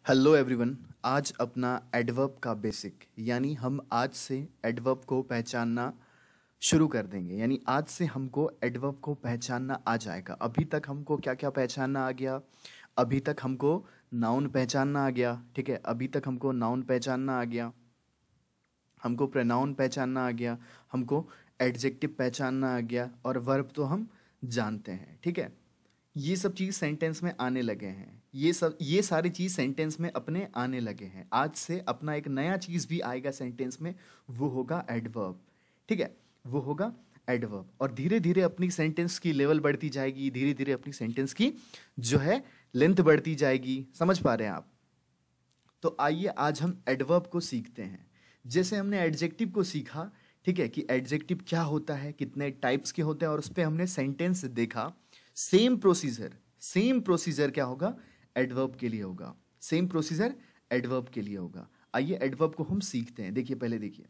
Hello everyone. आज अपना adverb का बेसिक यानी हम आज से एडवर्ब को पहचानना शुरू कर देंगे। यानी आज से हमको एडवर्ब को पहचानना आ जाएगा। अभी तक हमको क्या क्या पहचानना आ गया? अभी तक हमको नाउन पहचानना आ गया, ठीक है। अभी तक हमको नाउन पहचानना आ गया, हमको प्रोनाउन पहचानना आ गया, हमको एडजेक्टिव पहचानना आ गया और वर्ब तो हम जानते हैं, ठीक है। ये सब चीज़ सेंटेंस में आने लगे हैं। ये सारी चीज़ सेंटेंस में अपने आने लगे हैं। आज से अपना एक नया चीज़ भी आएगा सेंटेंस में, वो होगा एडवर्ब, ठीक है। वो होगा एडवर्ब और धीरे धीरे अपनी सेंटेंस की लेवल बढ़ती जाएगी, धीरे धीरे अपनी सेंटेंस की जो है लेंथ बढ़ती जाएगी। समझ पा रहे हैं आप? तो आइए आज हम एडवर्ब को सीखते हैं। जैसे हमने एडजेक्टिव को सीखा, ठीक है, कि एडजेक्टिव क्या होता है, कितने टाइप्स के होते हैं और उस पर हमने सेंटेंस देखा। सेम प्रोसीजर क्या होगा? एडवर्ब के लिए होगा। सेम प्रोसीजर एडवर्ब के लिए होगा। आइए एडवर्ब को हम सीखते हैं। देखिए, पहले देखिए,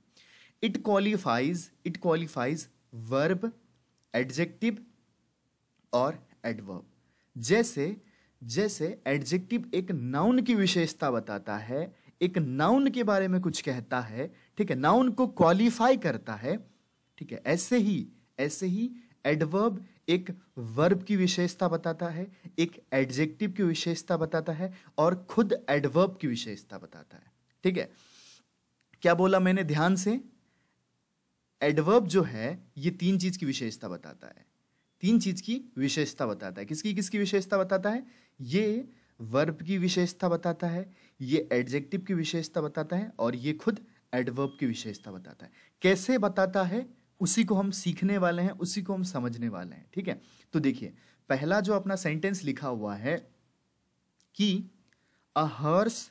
इट क्वालिफाइज वर्ब, एडजेक्टिव और एडवर्ब। जैसे एडजेक्टिव एक नाउन की विशेषता बताता है, एक नाउन के बारे में कुछ कहता है, ठीक है, नाउन को क्वालिफाई करता है, ठीक है। ऐसे ही एडवर्ब एक वर्ब की विशेषता बताता है, एक एडजेक्टिव की विशेषता बताता है और खुद एडवर्ब की विशेषता बताता है, ठीक है। क्या बोला मैंने? ध्यान से। एडवर्ब जो है ये तीन चीज की विशेषता बताता है। तीन चीज की विशेषता बताता है। किसकी किसकी विशेषता बताता है? ये वर्ब की विशेषता बताता है, ये एडजेक्टिव की विशेषता बताता है और ये खुद एडवर्ब की विशेषता बताता है। कैसे बताता है उसी को हम सीखने वाले हैं, उसी को हम समझने वाले हैं, ठीक है। तो देखिए, पहला जो अपना सेंटेंस लिखा हुआ है कि अ हॉर्स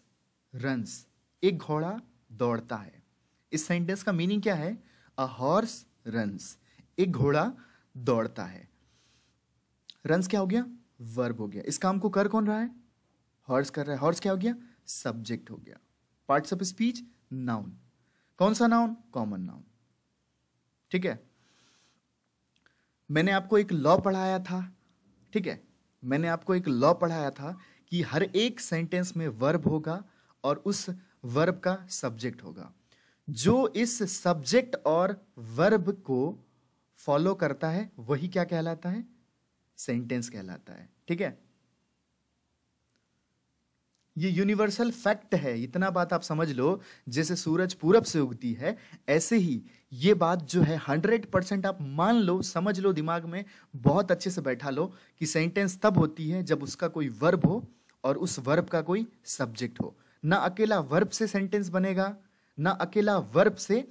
रन्स, एक घोड़ा दौड़ता है। इस सेंटेंस का मीनिंग क्या है? अ हॉर्स रन्स, एक घोड़ा दौड़ता है। रन्स क्या हो गया? वर्ब हो गया। इस काम को कर कौन रहा है? हॉर्स कर रहा है। हॉर्स क्या हो गया? सब्जेक्ट हो गया। Parts of speech noun. कौन सा नाउन? कॉमन नाउन, ठीक है। मैंने आपको एक लॉ पढ़ाया था, ठीक है, मैंने आपको एक लॉ पढ़ाया था कि हर एक सेंटेंस में वर्ब होगा और उस वर्ब का सब्जेक्ट होगा। जो इस सब्जेक्ट और वर्ब को फॉलो करता है वही क्या कहलाता है? सेंटेंस कहलाता है, ठीक है। ये यूनिवर्सल फैक्ट है, इतना बात आप समझ लो। जैसे सूरज पूरब से उगती है, ऐसे ही ये बात जो है 100% आप मान लो, समझ लो, दिमाग में बहुत अच्छे से बैठा लो कि सेंटेंस तब होती है जब उसका कोई वर्ब हो और उस वर्ब का कोई सब्जेक्ट हो। ना अकेला वर्ब से सेंटेंस बनेगा, ना अकेला वर्ब से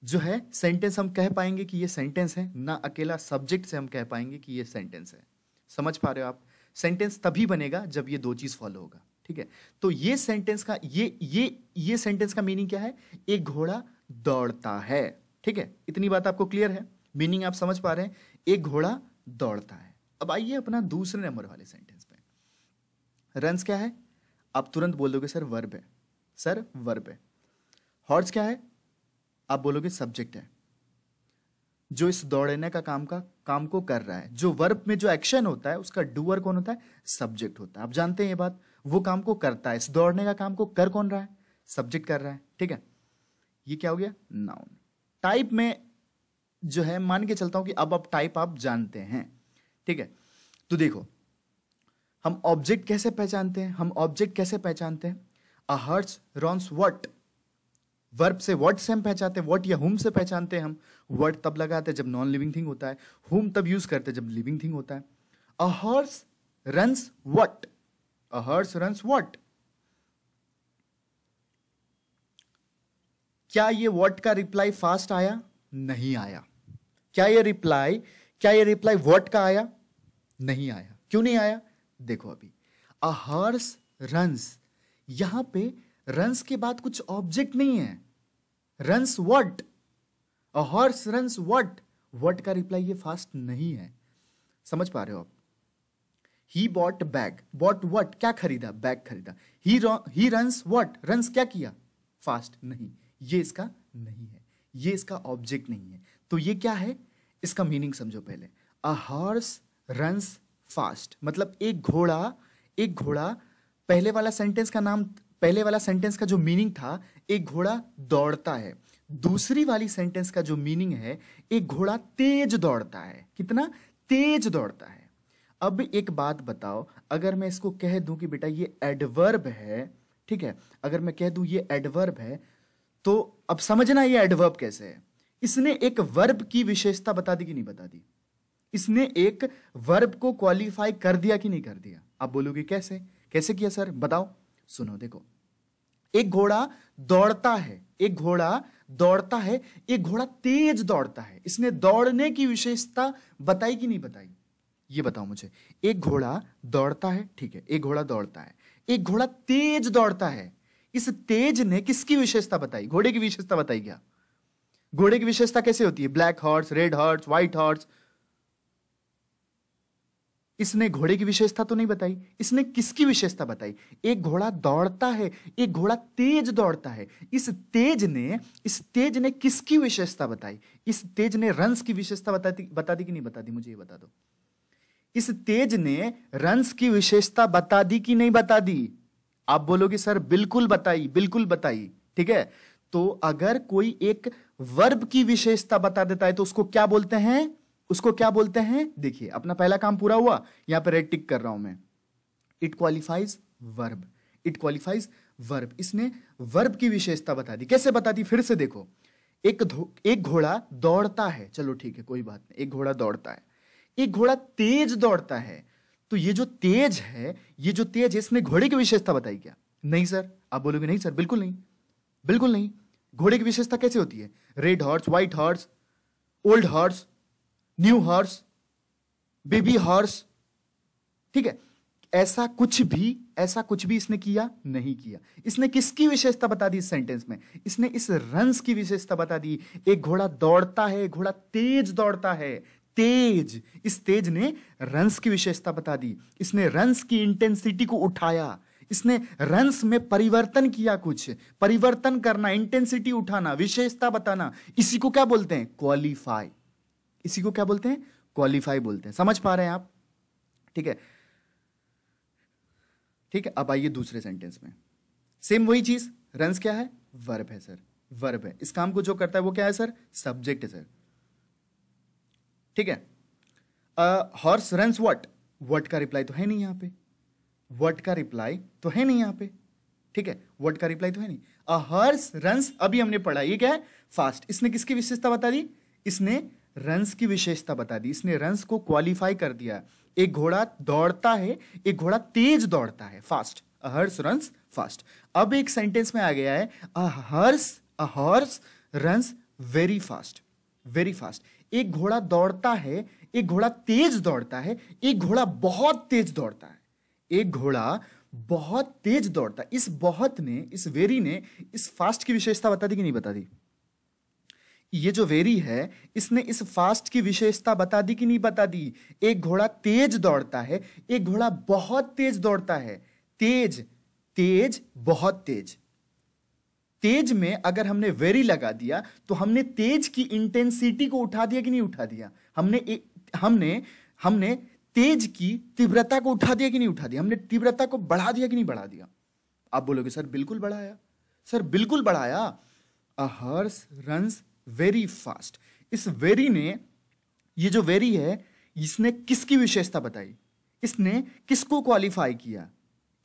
जो है सेंटेंस हम कह पाएंगे कि ये सेंटेंस है, ना अकेला सब्जेक्ट से हम कह पाएंगे कि ये सेंटेंस है। समझ पा रहे हो आप? सेंटेंस तभी बनेगा जब ये दो चीज फॉलो होगा, ठीक है। तो ये सेंटेंस का ये सेंटेंस का मीनिंग क्या है? एक घोड़ा दौड़ता है, ठीक है। इतनी बात आपको क्लियर है? मीनिंग आप समझ पा रहे हैं? एक घोड़ा दौड़ता है। अब आइए अपना दूसरे नंबर वाले सेंटेंस पे। रन्स क्या है? आप तुरंत बोल दोगे सर वर्ब है, सर वर्ब है। हॉर्स क्या है? आप बोलोगे सब्जेक्ट है, जो इस दौड़ने का काम को कर रहा है। जो वर्ब में जो एक्शन होता है उसका डूअर कौन होता है? सब्जेक्ट होता है। आप जानते हैं ये बात। वो काम को करता है, इस दौड़ने का काम को कर कौन रहा है? सब्जेक्ट कर रहा है, ठीक है। ये क्या हो गया? नाउन। टाइप में जो है मान के चलता हूं कि अब टाइप आप जानते हैं, ठीक है। तो देखो, हम ऑब्जेक्ट कैसे पहचानते हैं? अ हॉर्स रन्स व्हाट। वर्ब से व्हाट से हम पहचानते हैं, व्हाट या हुम से पहचानते हैं हम। व्हाट तब लगाते हैं जब नॉन लिविंग थिंग होता है, हुम तब यूज करते हैं जब लिविंग थिंग होता है। अ horse runs what, a horse runs what. क्या ये व्हाट का रिप्लाई फास्ट आया? नहीं आया। क्या ये रिप्लाई व्हाट का आया? नहीं आया। क्यों नहीं आया? देखो अभी, अ हॉर्स रन्स, यहां पे रन्स के बाद कुछ ऑब्जेक्ट नहीं है। Runs what, a horse runs what, what का रिप्लाई ये फास्ट नहीं है। समझ पा रहे हो आप? He bought bag, bought what, क्या खरीदा? बैग खरीदा। ही रन्स व्हाट, रन्स क्या किया? फास्ट नहीं। ये इसका नहीं है, ये इसका ऑब्जेक्ट नहीं है। तो ये क्या है? इसका मीनिंग समझो पहले। अ हॉर्स रन्स फास्ट मतलब एक घोड़ा पहले वाला सेंटेंस का जो मीनिंग था, एक घोड़ा दौड़ता है। दूसरी वाली सेंटेंस का जो मीनिंग है, एक घोड़ा तेज दौड़ता है। कितना तेज दौड़ता है। अब एक बात बताओ, अगर मैं इसको कह दूं कि बेटा ये एडवर्ब है, ठीक है, अगर मैं कह दूं ये एडवर्ब है, तो अब समझना ये एडवर्ब कैसे है। इसने एक वर्ब की विशेषता बता दी कि नहीं बता दी? इसने एक वर्ब को क्वालिफाई कर दिया कि नहीं कर दिया? आप बोलोगे कैसे? कैसे किया सर, बताओ। सुनो, देखो, एक घोड़ा दौड़ता है, एक घोड़ा दौड़ता है, एक घोड़ा तेज दौड़ता है। इसने दौड़ने की विशेषता बताई कि नहीं बताई? ये बताओ मुझे। एक घोड़ा दौड़ता है, ठीक है, एक घोड़ा दौड़ता है, एक घोड़ा तेज दौड़ता है। इस तेज ने किसकी विशेषता बताई? घोड़े की विशेषता बताई क्या? घोड़े की विशेषता कैसे होती है? Black horse, red horse, white horse. इसने घोड़े की विशेषता तो नहीं बताई। इसने किसकी विशेषता बताई? एक घोड़ा दौड़ता है, एक घोड़ा तेज दौड़ता है। इस तेज ने किसकी विशेषता बताई? इस तेज ने रन्स की विशेषता बता दी कि नहीं बता दी? मुझे ये बता दो। इस तेज ने रन्स की विशेषता बता दी कि नहीं बता दी? आप बोलोगे सर बिल्कुल बताई, बिल्कुल बताई। ठीक है, तो अगर कोई एक वर्ब की विशेषता बता देता है तो उसको क्या बोलते हैं? उसको क्या बोलते हैं? देखिए, अपना पहला काम पूरा हुआ। यहां पर रेड टिक कर रहा हूं मैं। It qualifies verb, it qualifies verb. इसने वर्ब की विशेषता बता दी। कैसे बता दी? फिर से देखो, एक घोड़ा दौड़ता है, चलो ठीक है, कोई बात नहीं, एक घोड़ा दौड़ता है, एक घोड़ा तेज दौड़ता है। तो ये जो तेज है, ये जो तेज है, इसने घोड़े की विशेषता बताई क्या? नहीं सर। आप बोलोगे नहीं सर, बिल्कुल नहीं, बिल्कुल नहीं। घोड़े की विशेषता कैसे होती है? Red horse, white horse, old horse, new horse, baby horse. ठीक है, ऐसा कुछ भी इसने किया नहीं किया। इसने किसकी विशेषता बता दी इस सेंटेंस में? इसने इस रन्स की विशेषता बता दी। एक घोड़ा दौड़ता है, घोड़ा तेज दौड़ता है, तेज। इस तेज ने रन्स की विशेषता बता दी। इसने रन्स की इंटेंसिटी को उठाया। इसने रन्स में परिवर्तन किया। कुछ परिवर्तन करना, इंटेंसिटी उठाना, विशेषता बताना, इसी को क्या बोलते हैं? क्वालिफाई। इसी को क्या बोलते हैं? क्वालिफाई बोलते हैं। समझ पा रहे हैं आप? ठीक है, ठीक है। अब आइए दूसरे सेंटेंस में। सेम वही चीज, रन्स क्या है? वर्ब है सर, वर्ब है। इस काम को जो करता है वो क्या है सर? सब्जेक्ट है सर। ठीक है, हॉर्स रन्स व्हाट? व्हाट का रिप्लाई तो है नहीं यहां पे, व्हाट का रिप्लाई तो है नहीं यहां पे। ठीक है, व्हाट का रिप्लाई तो है नहीं। अ हॉर्स रन्स, अभी हमने पढ़ा, ये क्या है? फास्ट। इसने किसकी विशेषता बता दी? इसने रन्स की विशेषता बता दी। इसने रन्स को क्वालिफाई कर दिया। एक घोड़ा दौड़ता है, एक घोड़ा तेज दौड़ता है, फास्ट। अ हॉर्स रन्स फास्ट। अब एक सेंटेंस में आ गया है, अ horse runs very fast, very fast. एक घोड़ा दौड़ता है, एक घोड़ा तेज दौड़ता है, एक घोड़ा बहुत तेज दौड़ता है। एक घोड़ा बहुत तेज दौड़ता है। इस बहुत ने, इस वेरी ने इस फास्ट की विशेषता बता दी कि नहीं बता दी? ये जो वेरी है, इसने इस फास्ट की विशेषता बता दी कि नहीं बता दी? एक घोड़ा तेज दौड़ता है, एक घोड़ा बहुत तेज दौड़ता है। तेज, तेज, बहुत तेज। तेज में अगर हमने वेरी लगा दिया तो हमने तेज की इंटेंसिटी को उठा दिया कि नहीं उठा दिया? हमने तेज की तीव्रता को उठा दिया कि नहीं उठा दिया? हमने तीव्रता को बढ़ा दिया कि नहीं बढ़ा दिया? आप बोलोगे सर बिल्कुल बढ़ाया, सर बिल्कुल बढ़ाया। अ हॉर्स रन्स वेरी फास्ट। इस वेरी ने, ये जो वेरी है, इसने किसकी विशेषता बताई? इसने किसको क्वालिफाई किया?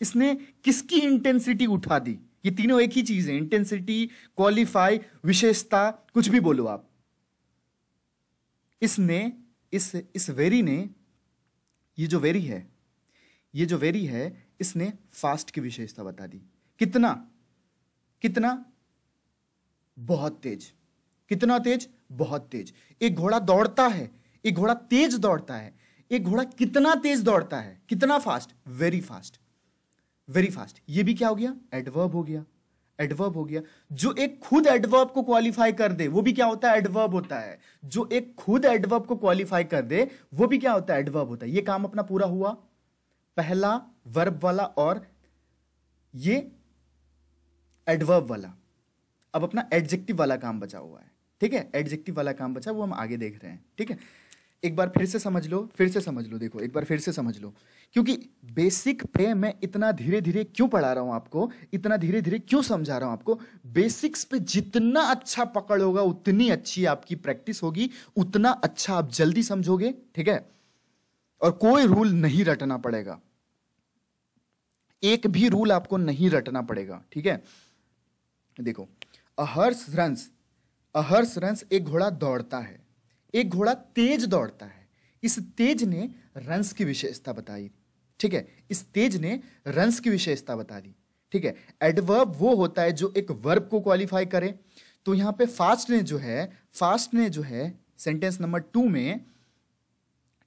इसने किसकी इंटेंसिटी उठा दी? ये तीनों एक ही चीज है, इंटेंसिटी, क्वालिफाई, विशेषता, कुछ भी बोलो आप। इसने, इस वेरी ने, ये जो वेरी है, ये जो वेरी है, इसने फास्ट की विशेषता बता दी। कितना? कितना? बहुत तेज। कितना तेज? बहुत तेज। एक घोड़ा दौड़ता है, एक घोड़ा तेज दौड़ता है। एक घोड़ा कितना तेज दौड़ता है? कितना fast? Very fast, very fast. ये भी क्या हो गया? एडवर्ब हो गया, एडवर्ब हो गया। जो एक खुद एडवर्ब को क्वालिफाई कर दे वो भी क्या होता है? एडवर्ब होता है। जो एक खुद एडवर्ब को क्वालिफाई कर दे वो भी क्या होता है? एडवर्ब होता है। ये काम अपना पूरा हुआ, पहला वर्ब वाला और ये एडवर्ब वाला। अब अपना एडजेक्टिव वाला काम बचा हुआ है। ठीक है, एडजेक्टिव वाला काम बचा, वो हम आगे देख रहे हैं। ठीक है, एक बार फिर से समझ लो, फिर से समझ लो, देखो एक बार फिर से समझ लो, क्योंकि बेसिक पे मैं इतना धीरे धीरे क्यों पढ़ा रहा हूं आपको, इतना धीरे धीरे क्यों समझा रहा हूं आपको। बेसिक्स पे जितना अच्छा पकड़ होगा उतनी अच्छी आपकी प्रैक्टिस होगी, उतना अच्छा आप जल्दी समझोगे, ठीक है। और कोई रूल नहीं रटना पड़ेगा, एक भी रूल आपको नहीं रटना पड़ेगा, ठीक है। देखो, अ हर्स रन्स, एक घोड़ा दौड़ता है, एक घोड़ा तेज दौड़ता है। इस तेज ने रन्स की विशेषता बताई, ठीक है। इस तेज ने रन्स की विशेषता बता दी, ठीक है। एडवर्ब वो होता है जो एक वर्ब को क्वालिफाई करे। तो यहां पे फास्ट ने जो है सेंटेंस नंबर 2 में,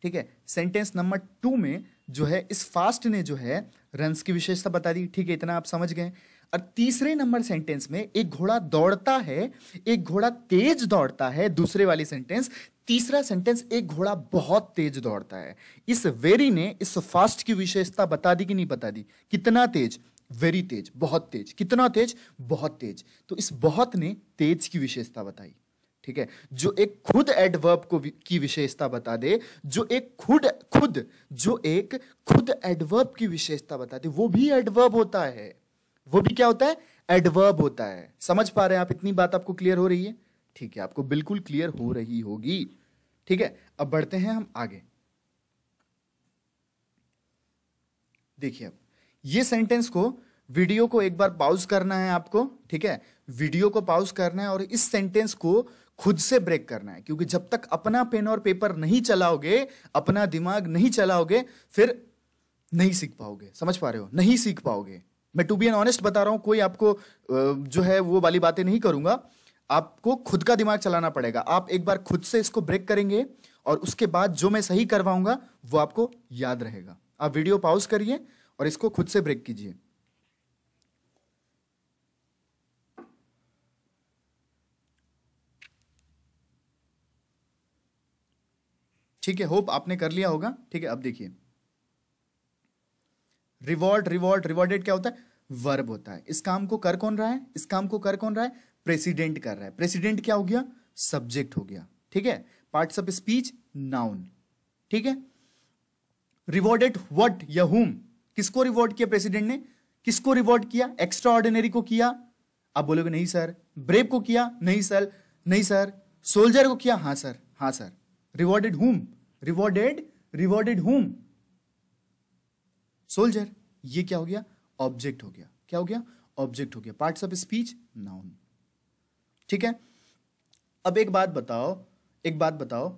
ठीक है, सेंटेंस नंबर 2 में जो है इस फास्ट ने जो है रन्स की विशेषता बता दी, ठीक है। इतना आप समझ गए। और तीसरे नंबर सेंटेंस में एक घोड़ा दौड़ता है, एक घोड़ा तेज दौड़ता है, दूसरे वाली सेंटेंस। तीसरा सेंटेंस एक घोड़ा बहुत तेज दौड़ता है। इस वेरी ने इस फास्ट की विशेषता बता दी कि नहीं बता दी? कितना तेज? वेरी तेज, बहुत तेज। कितना तेज? बहुत तेज। तो इस बहुत ने तेज की विशेषता बताई, ठीक है। जो एक खुद एडवर्ब की विशेषता बता दे, जो एक खुद एडवर्ब की विशेषता बता दे, वो भी एडवर्ब होता है। वो भी क्या होता है? एडवर्ब होता है। समझ पा रहे हैं आप? इतनी बात आपको क्लियर हो रही है? ठीक है, आपको बिल्कुल क्लियर हो रही होगी, ठीक है। अब बढ़ते हैं हम आगे। देखिए, अब ये सेंटेंस को, वीडियो को एक बार पॉज करना है आपको, ठीक है। वीडियो को पॉज करना है और इस सेंटेंस को खुद से ब्रेक करना है, क्योंकि जब तक अपना पेन और पेपर नहीं चलाओगे, अपना दिमाग नहीं चलाओगे, फिर नहीं सीख पाओगे। समझ पा रहे हो? नहीं सीख पाओगे। मैं टू बी एन ऑनेस्ट बता रहा हूं, कोई आपको जो है वो वाली बातें नहीं करूंगा। आपको खुद का दिमाग चलाना पड़ेगा। आप एक बार खुद से इसको ब्रेक करेंगे और उसके बाद जो मैं सही करवाऊंगा वो आपको याद रहेगा। आप वीडियो पॉज करिए और इसको खुद से ब्रेक कीजिए। ठीक है, होप आपने कर लिया होगा, ठीक है। अब देखिए, रिवॉर्डेड क्या होता है? वर्ब होता है। इस काम को कर कौन रहा है? इस काम को कर कौन रहा है? प्रेसिडेंट कर रहा है। प्रेसिडेंट क्या हो गया? सब्जेक्ट हो गया, ठीक है। पार्ट्स ऑफ स्पीच, नाउन, ठीक है। रिवॉर्डेड व्हाट या हुम? किसको रिवॉर्ड किया प्रेसिडेंट ने? किसको रिवॉर्ड किया? एक्स्ट्रा ऑर्डिनरी को किया। आप बोलोगे नहीं सर। ब्रेव को किया? नहीं सर, नहीं सर। सोल्जर को किया? हाँ सर, हाँ सर। रिवॉर्डेड हुम? रिवॉर्डेड हुम? सोल्जर। ये क्या हो गया? ऑब्जेक्ट हो गया। क्या हो गया? ऑब्जेक्ट हो गया। पार्ट्स ऑफ स्पीच, नाउन, ठीक है। अब एक बात बताओ,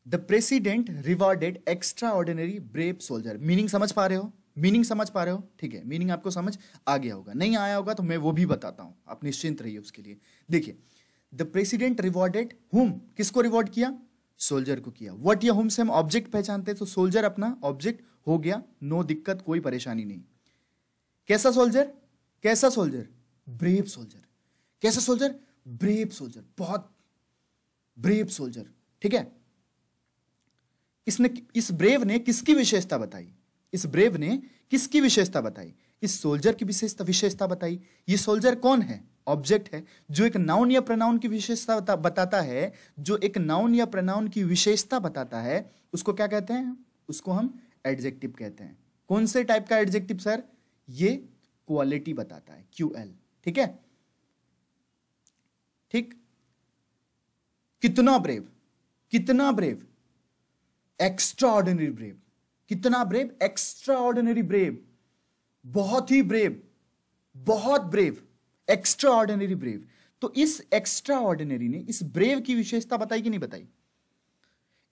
the president rewarded extra ordinary brave soldier. Meaning समझ पा रहे हो? मीनिंग समझ पा रहे हो? ठीक है, मीनिंग आपको समझ आ गया होगा। नहीं आया होगा तो मैं वो भी बताता हूं, आप निश्चिंत रहिए उसके लिए। देखिए, द प्रेसिडेंट रिवॉर्डेड हुम? किसको रिवॉर्ड किया? सोल्जर को किया। व्हाट या हुम से हम ऑब्जेक्ट पहचानते हैं, तो सोल्जर अपना ऑब्जेक्ट हो गया। नो दिक्कत, कोई परेशानी नहीं। कैसा सोल्जर? कैसा सोल्जर? Brave soldier. कैसा सोल्जर? ब्रेव सोल्जर, बहुत ब्रेव सोल्जर, ठीक है। इस ब्रेव ने किसकी विशेषता बताई? इस ब्रेव ने किसकी विशेषता बताई? इस सोल्जर की विशेषता बताई। ये सोल्जर कौन है? ऑब्जेक्ट है, जो एक नाउन या प्रोनाउन की विशेषता बताता है। जो एक नाउन या प्रोनाउन की विशेषता बताता है उसको क्या कहते हैं? उसको हम एडजेक्टिव कहते हैं। कौन से टाइप का एडजेक्टिव सर? ये क्वालिटी बताता है, QL, ठीक है। ठीक। कितना ब्रेव? कितना ब्रेव? Extra ordinary brave. कितना ब्रेव? Extra ordinary brave. बहुत ही ब्रेव, बहुत ब्रेव, एक्स्ट्रा ऑर्डिनरी ब्रेव। तो इस एक्स्ट्रा ऑर्डिनरी ने इस ब्रेव की विशेषता बताई कि नहीं बताई?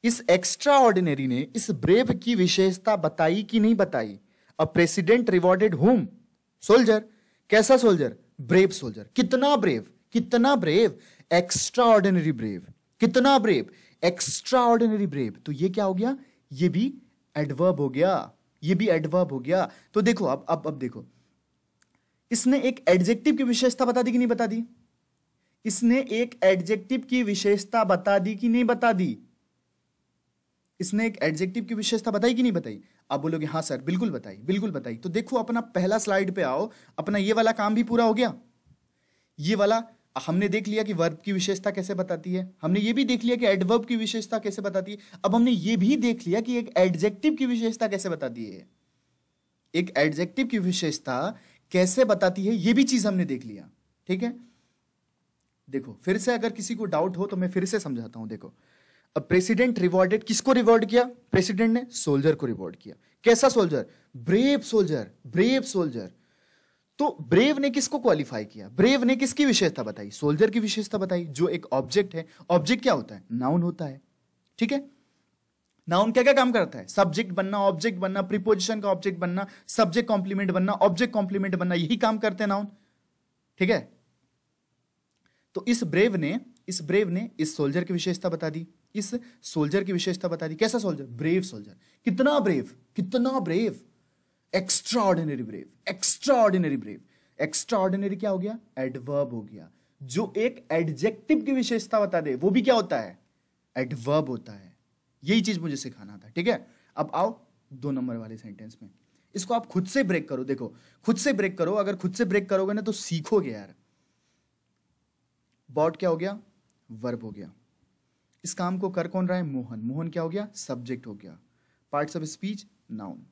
इस एक्स्ट्रा ऑर्डिनरी ने इस ब्रेव की विशेषता बताई कि नहीं बताई? अ प्रेसिडेंट रिवॉर्डेड हुम? सोल्जर। कैसा सोल्जर? Brave soldier. कितना ब्रेव? कितना ब्रेव? Extra ordinary brave. कितना ब्रेव? Extra ordinary brave. तो ये क्या हो गया? ये भी एडवर्ब हो गया। ये भी एडवर्ब हो गया। तो देखो, अब देखो, इसने एक एडजेक्टिव की विशेषता बता दी कि नहीं बता दी? इसने एक एडजेक्टिव की विशेषता बता दी कि नहीं बता दी? इसने एक एडजेक्टिव की विशेषता बताई कि नहीं बताई? आप बोलोगे हाँ सर, बिल्कुल बताई, बिल्कुल बताई। तो देखो, अपना पहला स्लाइड पे आओ। अपना ये वाला काम भी पूरा हो गया। ये वाला हमने देख लिया कि वर्ब की विशेषता कैसे बताती है, हमने ये भी देख लिया कि एडवर्ब की विशेषता कैसे बताती है। अब हमने ये भी देख लिया कि एक एडजेक्टिव की विशेषता कैसे बताती है। एक एडजेक्टिव की विशेषता कैसे बताती है ये भी चीज हमने देख लिया। ठीक है, देखो फिर से अगर किसी को डाउट हो तो मैं फिर से समझाता हूं। देखो, अब प्रेसिडेंट रिवॉर्डेड, किसको रिवॉर्ड किया? प्रेसिडेंट ने सोल्जर को रिवॉर्ड किया। कैसा soldier? Brave soldier, brave soldier. तो ब्रेव ने किसको क्वालिफाई किया? ब्रेव ने किसकी विशेषता बताई? सोल्जर की विशेषता बताई, जो एक ऑब्जेक्ट है। ऑब्जेक्ट क्या होता है? नाउन होता है। ठीक है, नाउन क्या क्या काम करता है? सब्जेक्ट बनना, ऑब्जेक्ट बनना, प्रीपोजिशन का ऑब्जेक्ट बनना, सब्जेक्ट कॉम्प्लीमेंट बनना, ऑब्जेक्ट कॉम्प्लीमेंट बनना, यही काम करते हैं नाउन। ठीक है, तो इस ब्रेव ने इस सोल्जर की विशेषता बता दी, इस सोल्जर की विशेषता बता दी। कैसा सोल्जर? Brave soldier. कितना ब्रेव, कितना brave, extra ordinary brave, extra ordinary brave. Extra ordinary क्या हो गया? एडवर्ब हो गया। जो एक एडजेक्टिव की विशेषता बता दे वो भी क्या होता है? एडवर्ब होता है। यही चीज मुझे सिखाना था। ठीक है, अब आओ 2 नंबर वाले सेंटेंस में। इसको आप खुद से ब्रेक करो। देखो, खुद से ब्रेक करो। अगर खुद से ब्रेक करोगे ना तो सीखोगे यार। बॉट क्या हो गया? वर्ब हो गया। इस काम को कर कौन रहा है? मोहन। मोहन क्या हो गया? सब्जेक्ट हो गया। Parts of speech noun.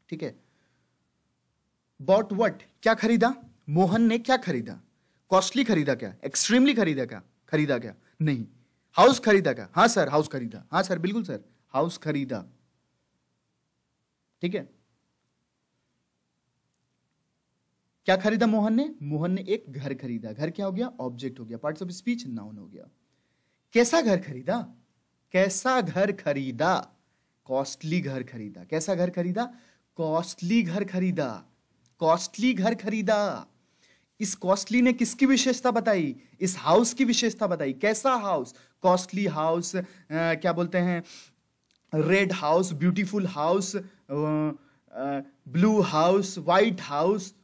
ठीक है, बॉट व्हाट, क्या खरीदा? मोहन ने क्या खरीदा? कॉस्टली खरीदा क्या? एक्सट्रीमली खरीदा क्या? खरीदा क्या? नहीं। हाउस खरीदा क्या? हाँ सर, हाउस खरीदा। हाँ सर, बिल्कुल सर, हाउस खरीदा। ठीक है, क्या खरीदा मोहन ने? मोहन ने एक घर खरीदा। घर क्या हो गया? ऑब्जेक्ट हो गया। पार्ट्स ऑफ स्पीच नाउन हो गया। कैसा घर खरीदा? कैसा घर खरीदा? कॉस्टली घर खरीदा। कैसा घर खरीदा? कॉस्टली घर खरीदा। कॉस्टली घर खरीदा। इस कॉस्टली ने किसकी विशेषता बताई? इस हाउस की विशेषता बताई। कैसा हाउस? कॉस्टली हाउस, क्या बोलते हैं, red house, beautiful house, blue house, white house.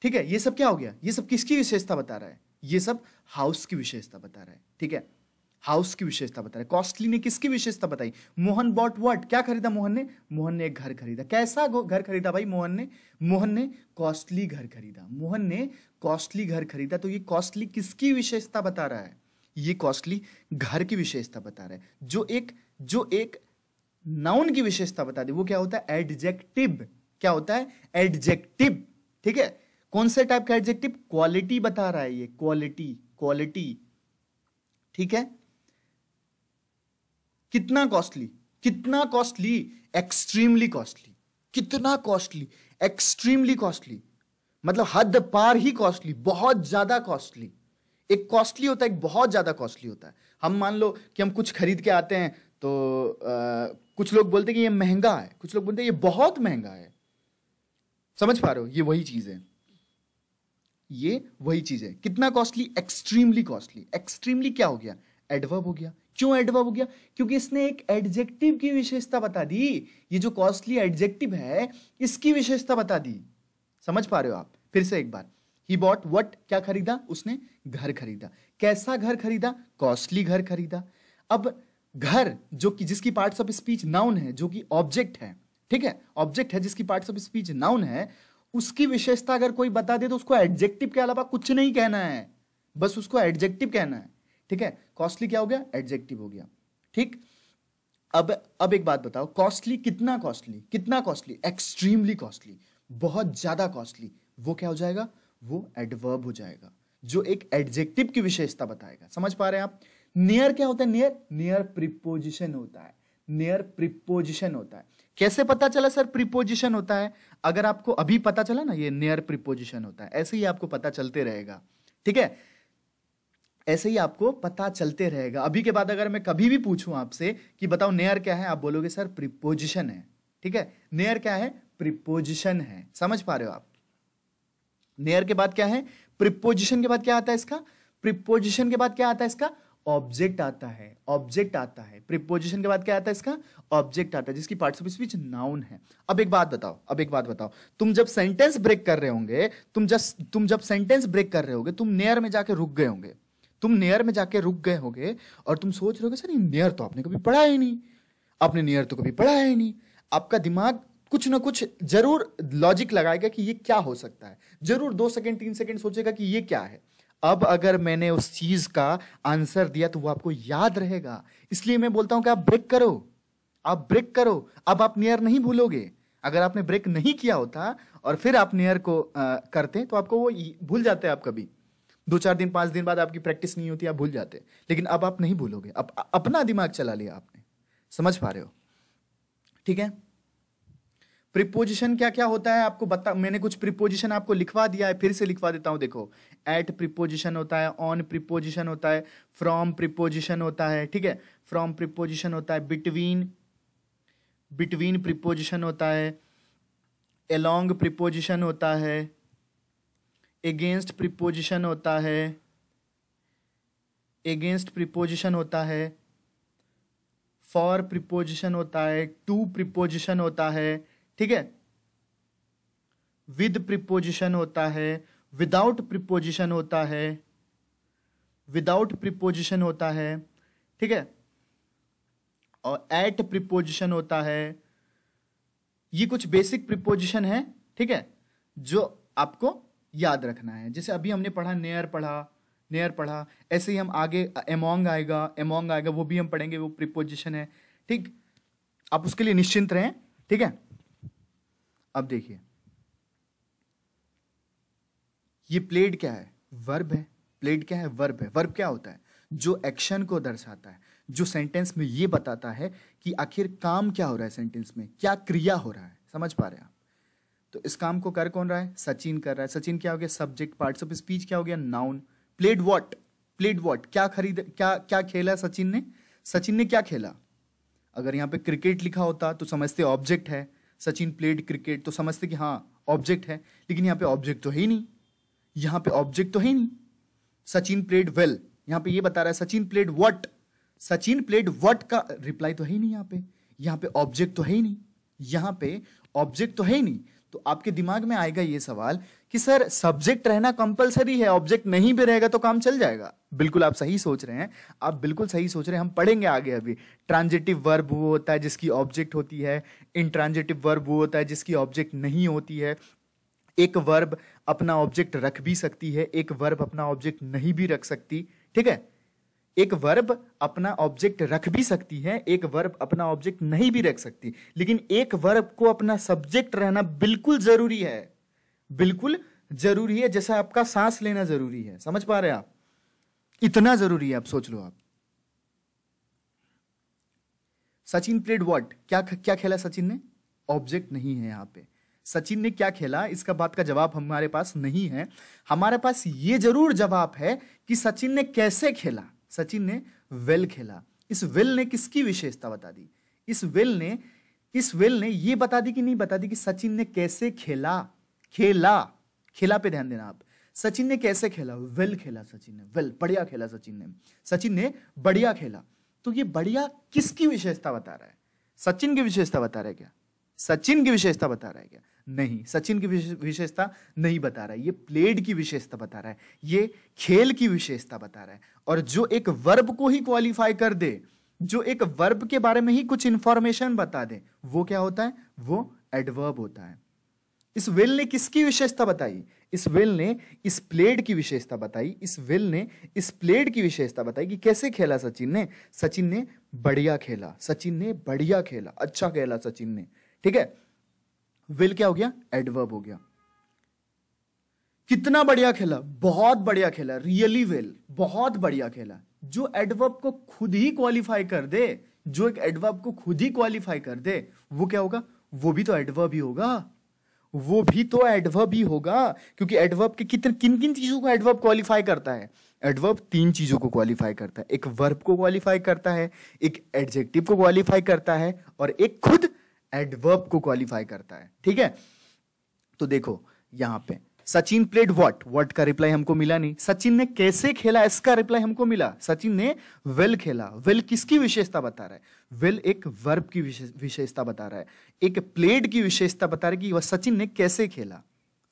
ठीक है, ये सब क्या हो गया? ये सब किसकी विशेषता बता रहा है? ये सब हाउस की विशेषता बता रहा है। ठीक है, हाउस की विशेषता बता रहा है। कॉस्टली ने किसकी विशेषता बताई? मोहन बॉट व्हाट, क्या खरीदा मोहन ने? मोहन ने एक घर खरीदा। कैसा घर खरीदा भाई मोहन ने? मोहन ने कॉस्टली घर खरीदा। मोहन ने कॉस्टली घर खरीदा। तो ये कॉस्टली किसकी विशेषता बता रहा है? ये कॉस्टली घर की विशेषता बता रहा है। जो एक नाउन की विशेषता बता दे वो क्या होता है? एडजेक्टिव। क्या होता है? एडजेक्टिव। ठीक है, कौन से टाइप का एडजेक्टिव? क्वालिटी बता रहा है ये, क्वालिटी, क्वालिटी। ठीक है, कितना कॉस्टली? कितना कॉस्टली? Extremely costly. कितना कॉस्टली? Extremely costly. मतलब हद पार ही कॉस्टली, बहुत ज्यादा कॉस्टली। एक कॉस्टली होता है, एक बहुत ज्यादा कॉस्टली होता है। हम मान लो कि हम कुछ खरीद के आते हैं तो कुछ लोग बोलते हैं कि ये महंगा है, कुछ लोग बोलते हैं ये बहुत महंगा है। समझ पा रहे हो? ये वही चीज है, ये वही चीज है। कितना कॉस्टली? Extremely costly. एक्सट्रीमली क्या हो गया? एडवर्ब हो गया। क्यों एडवर्ब हो गया? क्योंकि इसने एक एडजेक्टिव की विशेषता बता दी। ये जो कॉस्टली एडजेक्टिव है इसकी विशेषता बता दी। समझ पा रहे हो आप? फिर से एक बार, ही बॉट व्हाट, क्या खरीदा? उसने घर खरीदा। कैसा घर खरीदा? कॉस्टली घर खरीदा। अब घर जो कि जिसकी पार्ट्स ऑफ स्पीच नाउन है, जो कि ऑब्जेक्ट है, ठीक है, ऑब्जेक्ट है जिसकी पार्ट्स ऑफ स्पीच नाउन है, उसकी विशेषता अगर कोई बता दे तो उसको एडजेक्टिव के अलावा कुछ नहीं कहना है, बस उसको एडजेक्टिव कहना है। ठीक है, कॉस्टली क्या हो गया? एडजेक्टिव हो गया। ठीक, अब एक बात बताओ, कॉस्टली कितना कॉस्टली? कितना कॉस्टली? एक्सट्रीमली कॉस्टली, बहुत ज्यादा कॉस्टली। वो क्या हो जाएगा? वो एडवर्ब हो जाएगा, जो एक एडजेक्टिव की विशेषता बताएगा। समझ पा रहे हैं आप? नियर क्या होता है? नियर, नियर प्रीपोजिशन होता है। नियर प्रीपोजिशन होता है। कैसे पता चला सर प्रीपोजिशन होता है? अगर आपको अभी पता चला ना ये नियर प्रीपोजिशन होता है, ऐसे ही आपको पता चलते रहेगा। ठीक है, ऐसे ही आपको पता चलते रहेगा। अभी के बाद अगर मैं कभी भी पूछूं आपसे कि बताओ नियर क्या है, आप बोलोगे सर प्रीपोजिशन है। ठीक है, नियर क्या है? प्रीपोजिशन है। समझ पा रहे हो आप? नियर के बाद क्या है? प्रीपोजिशन के बाद क्या आता है इसका? प्रीपोजिशन के बाद क्या आता है इसका? ऑब्जेक्ट आता है। ऑब्जेक्ट आता है। प्रीपोजिशन के बाद क्या आता है इसका? ऑब्जेक्ट आता है, जिसकी पार्ट्स ऑफ स्पीच नाउन है। अब एक बात बताओ, तुम जब सेंटेंस ब्रेक कर रहे होंगे, तुम जब सेंटेंस ब्रेक कर रहे होगे, तुम नियर में जाके रुक गए होंगे। तुम नियर में जाके रुक गए होगे और तुम सोच रहे होगे सर नियर तो आपने कभी पढ़ा ही नहीं, आपने नियर तो कभी पढ़ा ही नहीं। आपका दिमाग कुछ ना कुछ जरूर लॉजिक लगाएगा कि ये क्या हो सकता है, जरूर 2 सेकंड 3 सेकंड सोचेगा कि ये क्या है। अब अगर मैंने उस चीज का आंसर दिया तो वो आपको याद रहेगा। इसलिए मैं बोलता हूं कि आप ब्रेक करो, आप ब्रेक करो। अब आप नियर नहीं भूलोगे। अगर आपने ब्रेक नहीं किया होता और फिर आप नियर को करते तो आपको वो भूल जाते। आप कभी 2-4 दिन 5 दिन बाद आपकी प्रैक्टिस नहीं होती, आप भूल जाते। लेकिन अब आप नहीं भूलोगे, अब अपना दिमाग चला लिया आपने। समझ पा रहे हो? ठीक है। प्रीपोजिशन क्या क्या होता है आपको बता, मैंने कुछ प्रीपोजिशन आपको लिखवा दिया है, फिर से लिखवा देता हूं। देखो, एट प्रीपोजिशन होता है, ऑन प्रीपोजिशन होता है, फ्रॉम प्रीपोजिशन होता है, ठीक है, फ्रॉम प्रीपोजिशन होता है, बिटवीन बिटवीन प्रीपोजिशन होता है, अलोंग प्रीपोजिशन होता है, अगेंस्ट प्रीपोजिशन होता है, अगेंस्ट प्रीपोजिशन होता है, फॉर प्रीपोजिशन होता है, टू प्रीपोजिशन होता है, ठीक है, विद प्रीपोजिशन होता है, विदाउट प्रीपोजिशन होता है, विदाउट प्रीपोजिशन होता है, ठीक है, और एट प्रीपोजिशन होता है। ये कुछ बेसिक प्रीपोजिशन है, ठीक है, जो आपको याद रखना है। जैसे अभी हमने पढ़ा नेयर, नेयर पढ़ा, ऐसे ही हम आगे एमोंग आएगा, वो भी हम पढ़ेंगे, वो प्रीपोजिशन है। ठीक, आप उसके लिए निश्चिंत रहें। ठीक है, अब देखिए, ये प्लेड क्या है? वर्ब है। प्लेड क्या है? वर्ब है। वर्ब क्या होता है? जो एक्शन को दर्शाता है, जो सेंटेंस में ये बताता है कि आखिर काम क्या हो रहा है, सेंटेंस में क्या क्रिया हो रहा है। समझ पा रहे हैं आप? तो इस काम को कर कौन रहा है? सचिन कर रहा है। सचिन क्या हो गया? सब्जेक्ट। पार्ट्स ऑफ स्पीच क्या हो गया? Noun. Played what? Played what? क्या खेला सचिन ने? सचिन ने क्या खेला? अगर यहाँ पे क्रिकेट लिखा होता तो समझते ऑब्जेक्ट है। सचिन प्लेड क्रिकेट, तो समझते कि हाँ ऑब्जेक्ट है। लेकिन यहाँ पे ऑब्जेक्ट तो है ही नहीं, यहाँ पे ऑब्जेक्ट तो है ही नहीं। सचिन प्लेड वेल, यहाँ पे ये बता रहा है Sachin played what. Sachin played what का रिप्लाई तो है ही नहीं यहाँ पे ऑब्जेक्ट तो है ही नहीं, यहाँ पे ऑब्जेक्ट तो है ही नहीं। तो आपके दिमाग में आएगा ये सवाल कि सर सब्जेक्ट रहना कंपलसरी है, ऑब्जेक्ट नहीं भी रहेगा तो काम चल जाएगा। बिल्कुल आप सही सोच रहे हैं, आप बिल्कुल सही सोच रहे हैं। हम पढ़ेंगे आगे अभी। ट्रांजिटिव वर्ब वो होता है जिसकी ऑब्जेक्ट होती है, इंट्रांजिटिव वर्ब वो होता है जिसकी ऑब्जेक्ट नहीं होती है। एक वर्ब अपना ऑब्जेक्ट रख भी सकती है, एक वर्ब अपना ऑब्जेक्ट नहीं भी रख सकती। ठीक है, एक वर्ब अपना ऑब्जेक्ट रख भी सकती है, एक वर्ब अपना ऑब्जेक्ट नहीं भी रख सकती। लेकिन एक वर्ब को अपना सब्जेक्ट रहना बिल्कुल जरूरी है, बिल्कुल जरूरी है, जैसा आपका सांस लेना जरूरी है। समझ पा रहे हैं आप? इतना जरूरी है, आप सोच लो। आप सचिन प्लेड व्हाट? क्या खेला सचिन ने? ऑब्जेक्ट नहीं है यहां पे। सचिन ने क्या खेला, इसका बात का जवाब हमारे पास नहीं है। हमारे पास ये जरूर जवाब है कि सचिन ने कैसे खेला। सचिन ने वेल खेला। इस वेल ने किसकी विशेषता बता दी? इस वेल ने ये बता दी कि नहीं बता दी कि सचिन ने कैसे खेला। खेला पे ध्यान देना आप। सचिन ने कैसे खेला? वेल खेला सचिन ने, वेल बढ़िया खेला सचिन ने बढ़िया खेला। तो ये बढ़िया किसकी विशेषता बता रहा है? सचिन की विशेषता बता रहा है क्या? सचिन की विशेषता बता रहा है क्या? नहीं, सचिन की विशेषता नहीं बता रहा है। ये प्लेड की विशेषता बता रहा है, ये खेल की विशेषता बता रहा है। और जो एक वर्ब को ही क्वालिफाई कर दे, जो एक वर्ब के बारे में ही कुछ इंफॉर्मेशन बता दे, वो क्या होता है? वो एडवर्ब होता है। इस वेल ने किसकी विशेषता बताई? इस वेल ने इस प्लेड की विशेषता बताई। इस वेल ने इस प्लेड की विशेषता बताई कि कैसे खेला सचिन ने। सचिन ने बढ़िया खेला, सचिन ने बढ़िया खेला, अच्छा खेला सचिन ने। ठीक है, वेल क्या हो गया? एडवर्ब हो गया। कितना बढ़िया खेला? बहुत बढ़िया खेला, रियली वेल, बहुत बढ़िया खेला। जो एडवर्ब को खुद ही क्वालिफाई कर दे, जो एक एडवर्ब को खुद ही क्वालिफाई कर दे, वो क्या होगा? वो भी तो एडवर्ब ही होगा, वो भी तो एडवर्ब ही होगा। क्योंकि एडवर्ब के किन किन चीजों को एडवर्ब क्वालिफाई करता है? एडवर्ब 3 चीजों को क्वालिफाई करता है। एक वर्ब को क्वालिफाई करता है, एक एडजेक्टिव को क्वालिफाई करता है, और एक खुद एडवर्ब को क्वालिफाई करता है। ठीक है, तो देखो यहां पे सचिन प्लेड व्हाट का रिप्लाई हमको मिला नहीं। सचिन ने कैसे खेला, इसका रिप्लाई हमको मिला। सचिन ने वेल खेला। वेल किसकी विशेषता बता रहा है? वेल एक वर्ब की विशेषता बता रहा है, एक प्लेड की विशेषता बता रहा है कि वह सचिन ने कैसे खेला।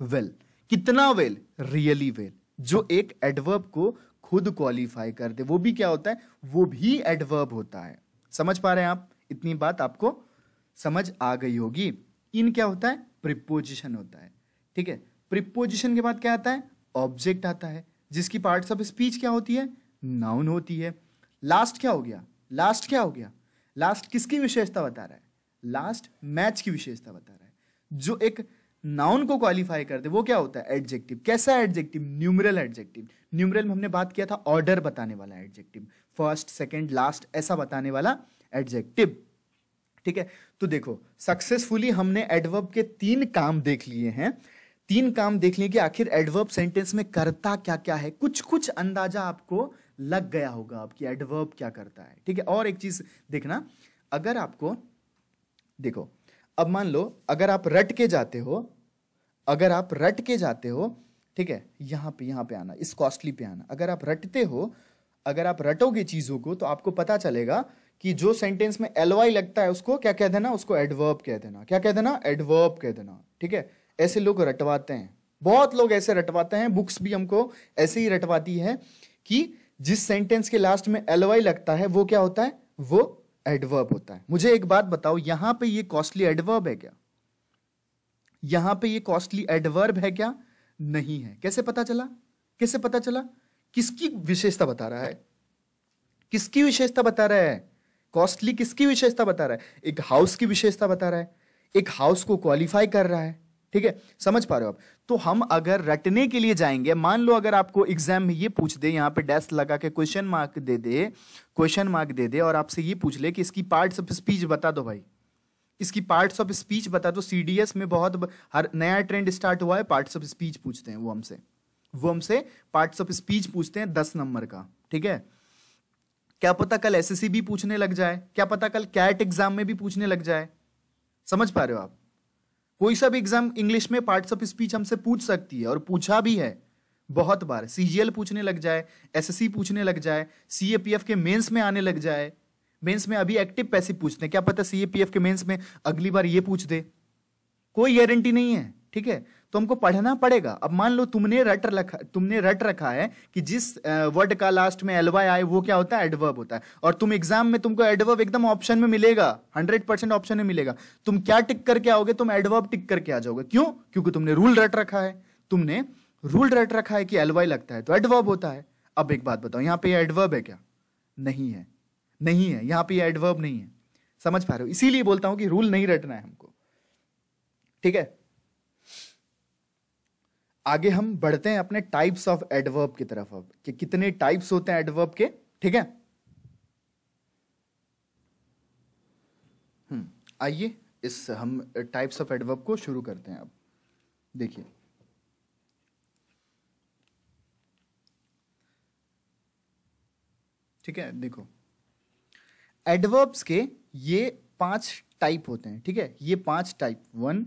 वेल, कितना वेल? Really well. जो एक एडवर्ब को खुद क्वालिफाई कर दे, वो भी क्या होता है? वो भी एडवर्ब होता है। समझ पा रहे हैं आप? इतनी बात आपको समझ आ गई होगी। इन क्या होता है? प्रीपोजिशन होता है। ठीक है, प्रीपोजिशन के बाद क्या आता है? ऑब्जेक्ट आता है। जिसकी पार्ट्स ऑफ स्पीच क्या होती है, नाउन होती है। लास्ट क्या हो गया, लास्ट क्या हो गया, लास्ट किसकी विशेषता बता रहा है, लास्ट मैच की विशेषता बता रहा है। जो एक नाउन को क्वालिफाई करते वो क्या होता है, एडजेक्टिव। कैसा एडजेक्टिव, न्यूमरल एडजेक्टिव। न्यूमरल में हमने बात किया था ऑर्डर बताने वाला एडजेक्टिव, फर्स्ट सेकंड लास्ट ऐसा बताने वाला एडजेक्टिव। ठीक है, तो देखो सक्सेसफुली हमने एडवर्ब के 3 काम देख लिए हैं। 3 काम देख लिए कि आखिर एडवर्ब सेंटेंस में करता क्या क्या है। कुछ कुछ अंदाजा आपको लग गया होगा आपकी एडवर्ब क्या करता है। ठीक है, और एक चीज देखना, अगर आपको देखो, अब मान लो अगर आप रट के जाते हो, अगर आप रट के जाते हो, ठीक है, यहां पे आना, इस कॉस्टली पे आना। अगर आप रटते हो, अगर आप रटोगे चीजों को, तो आपको पता चलेगा कि जो सेंटेंस में एलवाई लगता है उसको क्या कह देना, उसको एडवर्ब कह देना। क्या कह देना, एडवर्ब कह देना। ठीक है, ऐसे लोग रटवाते हैं, बहुत लोग ऐसे रटवाते हैं, बुक्स भी हमको ऐसे ही रटवाती है कि जिस सेंटेंस के लास्ट में एलवाई लगता है वो क्या होता है, वो एडवर्ब होता है। मुझे एक बात बताओ, यहां पे ये कॉस्टली एडवर्ब है क्या, यहां पे ये कॉस्टली एडवर्ब है क्या, नहीं है। कैसे पता चला, कैसे पता चला, किसकी विशेषता बता रहा है, किसकी विशेषता बता रहा है, कॉस्टली किसकी विशेषता बता रहा है, एक हाउस की विशेषता बता रहा है, एक हाउस को क्वालिफाई कर रहा है। ठीक है, समझ पा रहे हो आप। तो हम अगर रटने के लिए जाएंगे, मान लो अगर आपको एग्जाम में ये पूछ दे, यहां पे डैश लगा के क्वेश्चन मार्क दे दे, क्वेश्चन मार्क दे दे, और आपसे ये पूछ ले कि इसकी पार्ट्स ऑफ स्पीच बता दो भाई, इसकी पार्ट्स ऑफ स्पीच बता दो। सीडीएस में बहुत हर नया ट्रेंड स्टार्ट हुआ है, पार्ट्स ऑफ स्पीच पूछते हैं वो हमसे पार्ट्स ऑफ स्पीच पूछते हैं 10 नंबर का। ठीक है, क्या पता कल एसएससी भी पूछने लग जाए, क्या पता कल कैट एग्जाम में भी पूछने लग जाए। समझ पा रहे हो आप, कोई सा भी एग्जाम इंग्लिश में पार्ट्स ऑफ स्पीच हमसे पूछ सकती है, और पूछा भी है बहुत बार। सीजीएल पूछने लग जाए, एसएससी पूछने लग जाए, सीएपीएफ के मेंस में आने लग जाए। मेंस में अभी एक्टिव पैसिव पूछते हैं, क्या पता सीएपीएफ के मेंस में अगली बार ये पूछ दे, कोई गारंटी नहीं है। ठीक है, तो हमको पढ़ना पड़ेगा। अब मान लो तुमने रट रखा है कि जिस वर्ड का लास्ट में एलवाई आए वो क्या होता है, एडवर्ब होता है, और तुम एग्जाम में तुमको एडवर्ब एकदम ऑप्शन में मिलेगा, 100% ऑप्शन में मिलेगा। तुम क्या टिक करके आओगे, तुम एडवर्ब टिक करके आ जाओगे। क्यों, क्योंकि तुमने रूल रट रखा है, तुमने रूल रट रखा है कि एलवाई लगता है तो एडवर्ब होता है। अब एक बात बताओ, यहां पे एडवर्ब है क्या, नहीं है, नहीं है, यहां पे एडवर्ब नहीं है। समझ पा रहे हो, इसीलिए बोलता हूं कि रूल नहीं रटना है हमको। ठीक है, आगे हम बढ़ते हैं अपने टाइप्स ऑफ एडवर्ब की तरफ, अब कि कितने टाइप्स होते हैं एडवर्ब के। ठीक है, आइए इस हम टाइप्स ऑफ एडवर्ब को शुरू करते हैं। अब देखिए, ठीक है, देखो एडवर्ब्स के ये 5 टाइप होते हैं। ठीक है, ये 5 टाइप, 1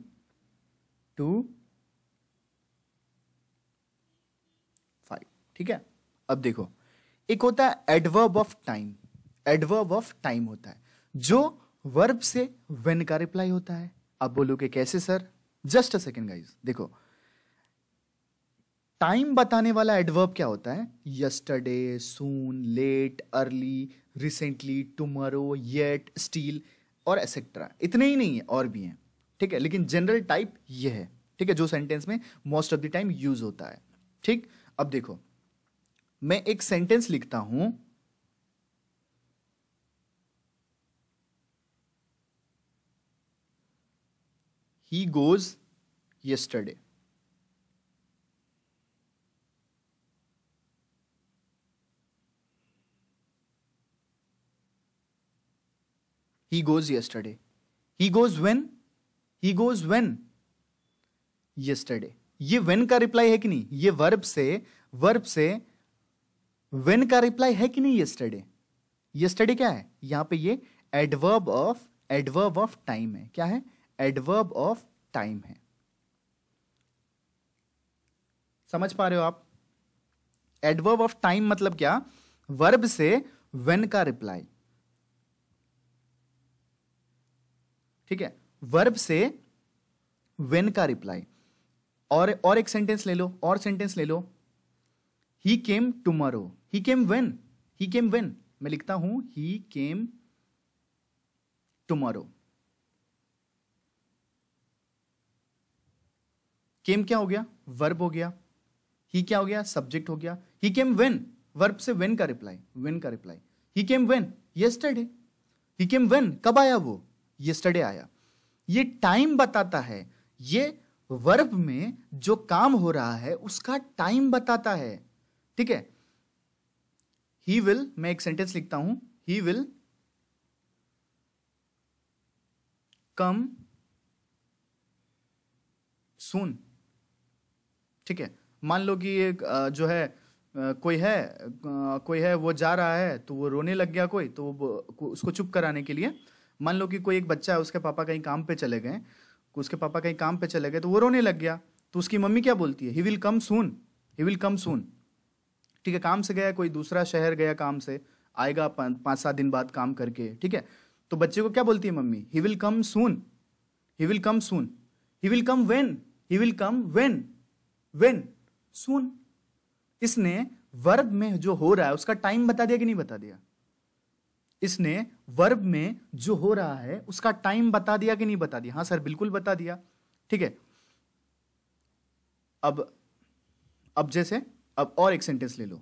2 5। ठीक है, अब देखो, एक होता है adverb of time. Adverb of time होता है जो वर्ब से व्हेन का रिप्लाई होता है। अब बोलोगे कैसे sir, just a second guys. देखो, टाइम बताने वाला एडवर्ब क्या होता है, yesterday, soon, late, early, recently, tomorrow, yet, still और एसेट्रा। इतने ही नहीं है, और भी हैं। ठीक है, लेकिन जनरल टाइप ये है। ठीक है, जो सेंटेंस में most of the time use होता है। ठीक, अब देखो, मैं एक सेंटेंस लिखता हूं, he goes yesterday. He goes yesterday. He goes when? He goes when? Yesterday. ये when का रिप्लाई है कि नहीं, ये वर्ब से when का रिप्लाई है कि नहीं yesterday? yesterday क्या है, यहां पे ये एडवर्ब ऑफ टाइम है। क्या है, एडवर्ब ऑफ टाइम है। समझ पा रहे हो आप, एडवर्ब ऑफ टाइम मतलब क्या, वर्ब से when का रिप्लाई। ठीक है, वर्ब से व्हेन का रिप्लाई। और एक सेंटेंस ले लो, और सेंटेंस ले लो, he came tomorrow. He came when, he came when, मैं लिखता हूं ही केम टुमारो। केम क्या हो गया, वर्ब हो गया। ही क्या हो गया, सब्जेक्ट हो गया। ही केम व्हेन, वर्ब से व्हेन का रिप्लाई, व्हेन का reply. He came when, yesterday. He came when, कब आया वो, यस्टरडे आया। ये टाइम बताता है, ये वर्ब में जो काम हो रहा है उसका टाइम बताता है, ठीक है। ही विल, मैं एक सेंटेंस लिखता हूं, ही विल कम सून, ठीक है। मान लो कि एक जो है कोई है वो जा रहा है तो वो रोने लग गया, कोई तो उसको चुप कराने के लिए, मान लो कि कोई एक बच्चा है, उसके पापा कहीं काम पे चले गए, उसके पापा कहीं काम पे चले गए तो वो रोने लग गया, तो उसकी मम्मी क्या बोलती है, ही will come soon, he will come सून, ठीक है। काम से गया, कोई दूसरा शहर गया काम से, आएगा 5-7 दिन बाद काम करके, ठीक है। तो बच्चे को क्या बोलती है mummy, he will come soon, he will come soon. He will come when, he will come when, when, soon. इसने वर्ब में जो हो रहा है उसका टाइम बता दिया कि नहीं बता दिया, इसने वर्ब में जो हो रहा है उसका टाइम बता दिया कि नहीं बता दिया, हाँ सर बिल्कुल बता दिया, ठीक है। अब जैसे अब और एक सेंटेंस ले लो,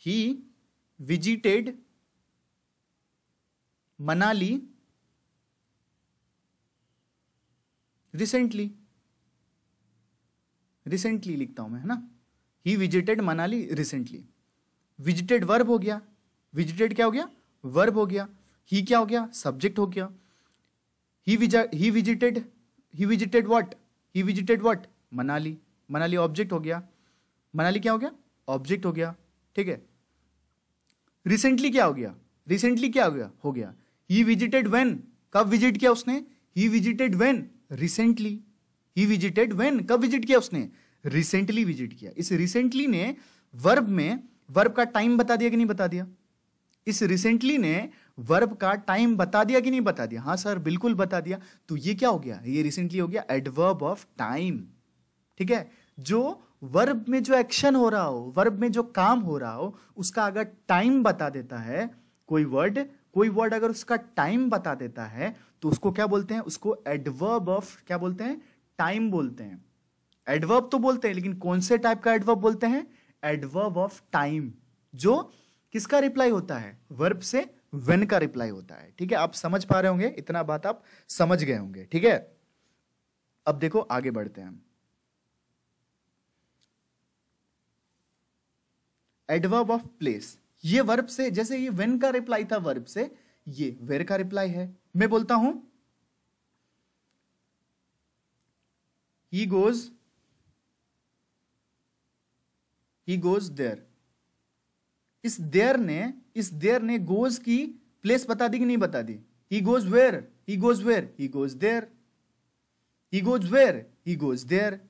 he visited Manali recently, recently लिखता हूं मैं, है ना। He visited Manali recently. Visited verb हो गया, विजिटेड क्या हो गया, वर्ब हो गया। ही क्या हो गया, सब्जेक्ट हो गया। He visited what, he visited what, Manali, Manali object हो गया, मनाली क्या हो गया, ऑब्जेक्ट हो गया, ठीक है। रिसेंटली क्या हो गया, रिसेंटली क्या हो गया, ही विजिटेड व्हेन, कब विजिट किया उसने, he visited when, recently. He visited when, कब विजिट किया उसने, रिसेंटली विजिट किया। इस रिसेंटली ने वर्ब में वर्ब का टाइम बता दिया कि नहीं बता दिया, इस रिसेंटली ने वर्ब का टाइम बता दिया कि नहीं बता दिया, हाँ सर बिल्कुल बता दिया। तो ये क्या हो गया, ये रिसेंटली हो गया एडवर्ब ऑफ टाइम, ठीक है। जो वर्ब में जो एक्शन हो रहा हो, वर्ब में जो काम हो रहा हो, उसका अगर टाइम बता देता है, कोई वर्ड अगर उसका टाइम बता देता है तो उसको क्या बोलते हैं, उसको एडवर्ब ऑफ क्या बोलते हैं, टाइम बोलते हैं। एडवर्ब तो बोलते हैं लेकिन कौन से टाइप का एडवर्ब बोलते हैं, एडवर्ब ऑफ टाइम, जो किसका रिप्लाई होता है, वर्ब से व्हेन का रिप्लाई होता है, ठीक है। आप समझ पा रहे होंगे, इतना बात आप समझ गए होंगे, ठीक है। अब देखो आगे बढ़ते हैं हम। एडवर्ब ऑफ प्लेस, ये वर्ब से, जैसे ये व्हेन का रिप्लाई था वर्ब से, ये वेयर का रिप्लाई है। मैं बोलता हूं ही गोज देयर, इस देयर ने गोज की प्लेस बता दी कि नहीं बता दी, he goes where, he goes where, he goes there, he goes where, he goes there.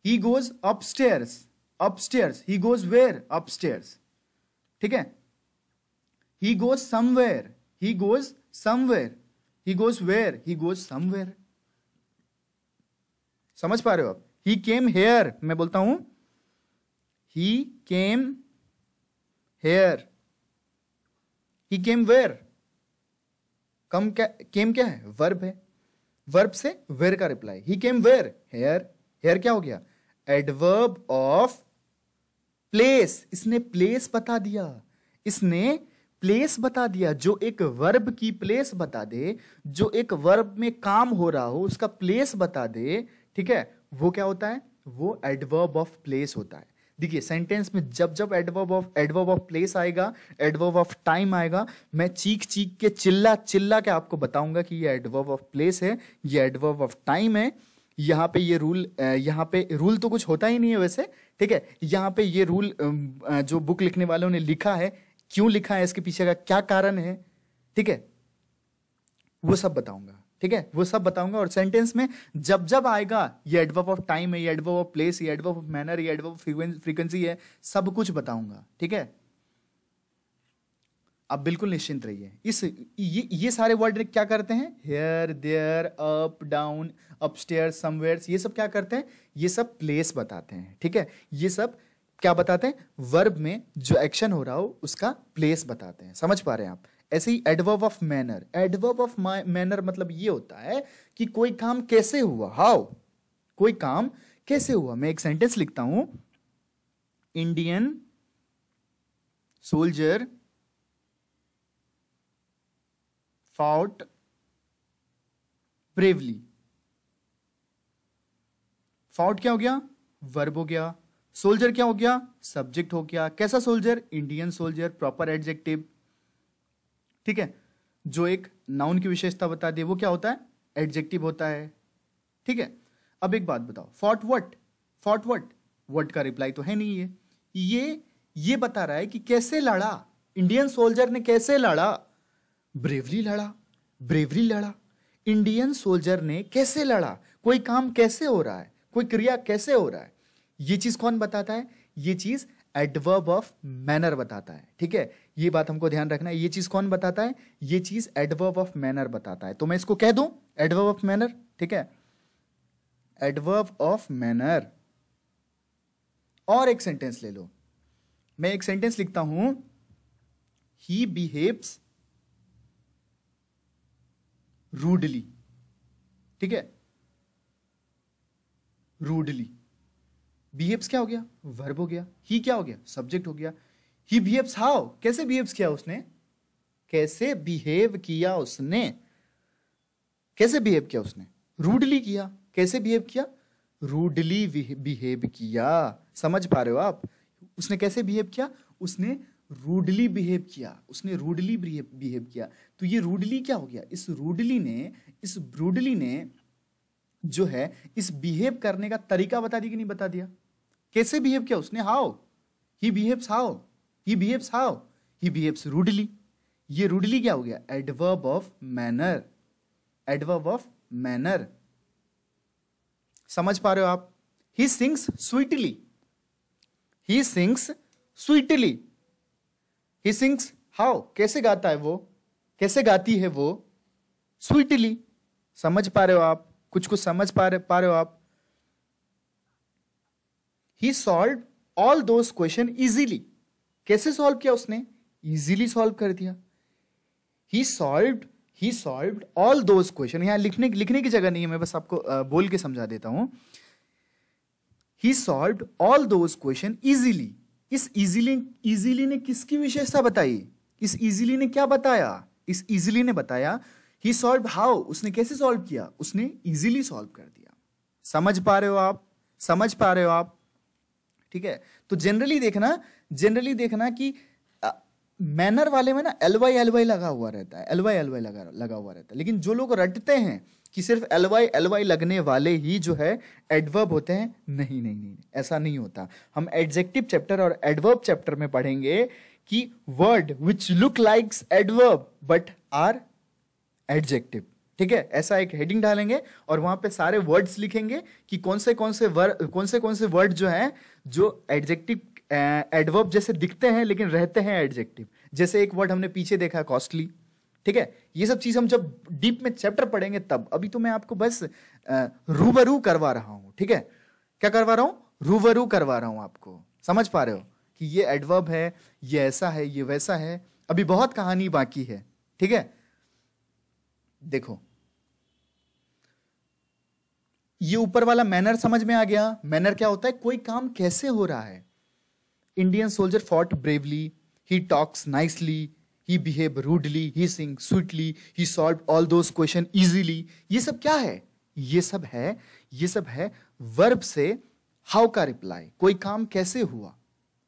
He goes upstairs, upstairs, he goes where, upstairs, ठीक है। He goes somewhere, he goes somewhere, he goes where, he goes somewhere. समझ पा रहे हो आप। ही came here, मैं बोलता हूं ही came here, he came where, केम क्या है, वर्ब है, वर्ब से वेयर का reply, he came where, here, here क्या हो गया, एडवर्ब ऑफ प्लेस। इसने प्लेस बता दिया, इसने प्लेस बता दिया, जो एक वर्ब की प्लेस बता दे, जो एक वर्ब में काम हो रहा हो उसका प्लेस बता दे, ठीक है, वो क्या होता है, वो एडवर्ब ऑफ प्लेस होता है। देखिए सेंटेंस में जब एडवर्ब ऑफ प्लेस आएगा, एडवर्ब ऑफ टाइम आएगा, मैं चीख के चिल्ला के आपको बताऊंगा कि ये एडवर्ब ऑफ प्लेस है, ये एडवर्ब ऑफ टाइम है। यहाँ पे ये रूल, यहाँ पे रूल तो कुछ होता ही नहीं है वैसे, ठीक है। यहाँ पे ये रूल जो बुक लिखने वालों ने लिखा है, क्यों लिखा है, इसके पीछे का क्या कारण है, ठीक है, वो सब बताऊंगा, ठीक है, वो सब बताऊंगा। और सेंटेंस में जब आएगा ये एडवर्ब ऑफ टाइम है, ये एडवर्ब ऑफ प्लेस, ये एडवर्ब ऑफ मैनर, ये एडवर्ब ऑफ फ्रीक्वेंसी है, सब कुछ बताऊंगा, ठीक है। आप बिल्कुल निश्चिंत रहिए। ये सारे वर्ड क्या करते हैं, here, there, up, down, upstair, somewhere, ये सब क्या करते हैं, ये सब प्लेस बताते हैं, ठीक है। ये सब क्या बताते हैं? वर्ब में जो एक्शन हो रहा हो उसका प्लेस बताते हैं। समझ पा रहे हैं आप? ऐसे ही adverb of manner, adverb of manner मतलब ये होता है कि कोई काम कैसे हुआ, हाउ, कोई काम कैसे हुआ। मैं एक सेंटेंस लिखता हूं, Indian soldier fought bravely। fought क्या हो गया? वर्ब हो गया। सोल्जर क्या हो गया? सब्जेक्ट हो गया। कैसा soldier? Indian soldier, proper adjective. ठीक है, जो एक नाउन की विशेषता बता दी वो क्या होता है? एडजेक्टिव होता है। ठीक है, अब एक बात बताओ, fought what? Fought what? What का रिप्लाई तो है नहीं है। ये बता रहा है कि कैसे लड़ा, इंडियन सोल्जर ने कैसे लड़ा? ब्रेवली लड़ा, ब्रेवली लड़ा। इंडियन सोल्जर ने कैसे लड़ा? कोई काम कैसे हो रहा है, कोई क्रिया कैसे हो रहा है। ये चीज कौन बताता है? ये चीज एडवर्ब ऑफ मैनर बताता है। ठीक है, ये बात हमको ध्यान रखना है। ये चीज कौन बताता है? ये चीज एडवर्ब ऑफ मैनर बताता है। तो मैं इसको कह दूं एडवर्ब ऑफ मैनर। ठीक है, एडवर्ब ऑफ मैनर। और एक सेंटेंस ले लो, मैं एक सेंटेंस लिखता हूं, ही बिहेव्स रूडली। ठीक है, रूडली। बिहेव्स क्या हो गया? वर्ब हो गया। ही क्या हो गया? सब्जेक्ट हो गया। He behaves how? कैसे बिहेव्स किया उसने? कैसे बिहेव किया उसने? कैसे बिहेव किया उसने? रूडली किया। कैसे बिहेव किया? रूडली बिहेव किया। समझ पा रहे हो आप? उसने कैसे बिहेव किया? उसने रूडली बिहेव किया। उसने रूडली बिहेव किया। तो ये रूडली क्या हो गया? इस रूडली ने जो है इस बिहेव करने का तरीका बता दिया कि नहीं बता दिया? कैसे बिहेव किया उसने? How he behaves, how he behaves, how he behaves rudely. ये रूडली क्या हो गया? Adverb of manner, adverb of manner. समझ पा रहे हो आप? He sings sweetly, he sings sweetly. He sings how? कैसे गाता है वो? कैसे गाती है वो? स्वीटली। समझ पा रहे हो आप? कुछ कुछ समझ पा रहे हो आप? He solve all those question easily. कैसे सॉल्व किया उसने? इजीली सॉल्व कर दिया। He solved all those question. यहां लिखने की जगह नहीं है, मैं बस आपको बोल के समझा देता हूं। He solved all those question easily. इस इजीली ने किसकी विशेषता बताई? इस इजीली ने क्या बताया? इस इजीली ने बताया ही सॉल्व हाउ। उसने कैसे सॉल्व किया? उसने इजीली सॉल्व कर दिया। समझ पा रहे हो आप? समझ पा रहे हो आप? ठीक है, तो जनरली देखना कि मैनर वाले में ना एलवाई लगा हुआ रहता है, एलवाई लगा हुआ रहता है। लेकिन जो लोग रटते हैं कि सिर्फ एलवाई लगने वाले ही जो है एडवर्ब होते हैं, नहीं, ऐसा नहीं होता। हम एडजेक्टिव चैप्टर और एडवर्ब चैप्टर में पढ़ेंगे कि word which look likes adverb but are adjective. ठीक है, ऐसा एक हेडिंग डालेंगे और वहां पे सारे वर्ड्स लिखेंगे कि कौन से वर्ड जो हैं जो एडजेक्टिव एडवर्ब जैसे दिखते हैं लेकिन रहते हैं एडजेक्टिव। जैसे एक वर्ड हमने पीछे देखा, कॉस्टली। ठीक है, ये सब चीज हम जब डीप में चैप्टर पढ़ेंगे तब। अभी तो मैं आपको बस रूबरू करवा रहा हूं। ठीक है, क्या करवा रहा हूं? रूबरू करवा रहा हूं आपको। समझ पा रहे हो कि ये एडवर्ब है, ये ऐसा है, ये वैसा है। अभी बहुत कहानी बाकी है। ठीक है, देखो ये ऊपर वाला मैनर समझ में आ गया। मैनर क्या होता है? कोई काम कैसे हो रहा है। Indian soldier fought bravely, he talks nicely, he behave rudely, he sing sweetly, he solve all those question easily. ये सब क्या है? ये सब है वर्ब से हाउ का रिप्लाई। कोई काम कैसे हुआ,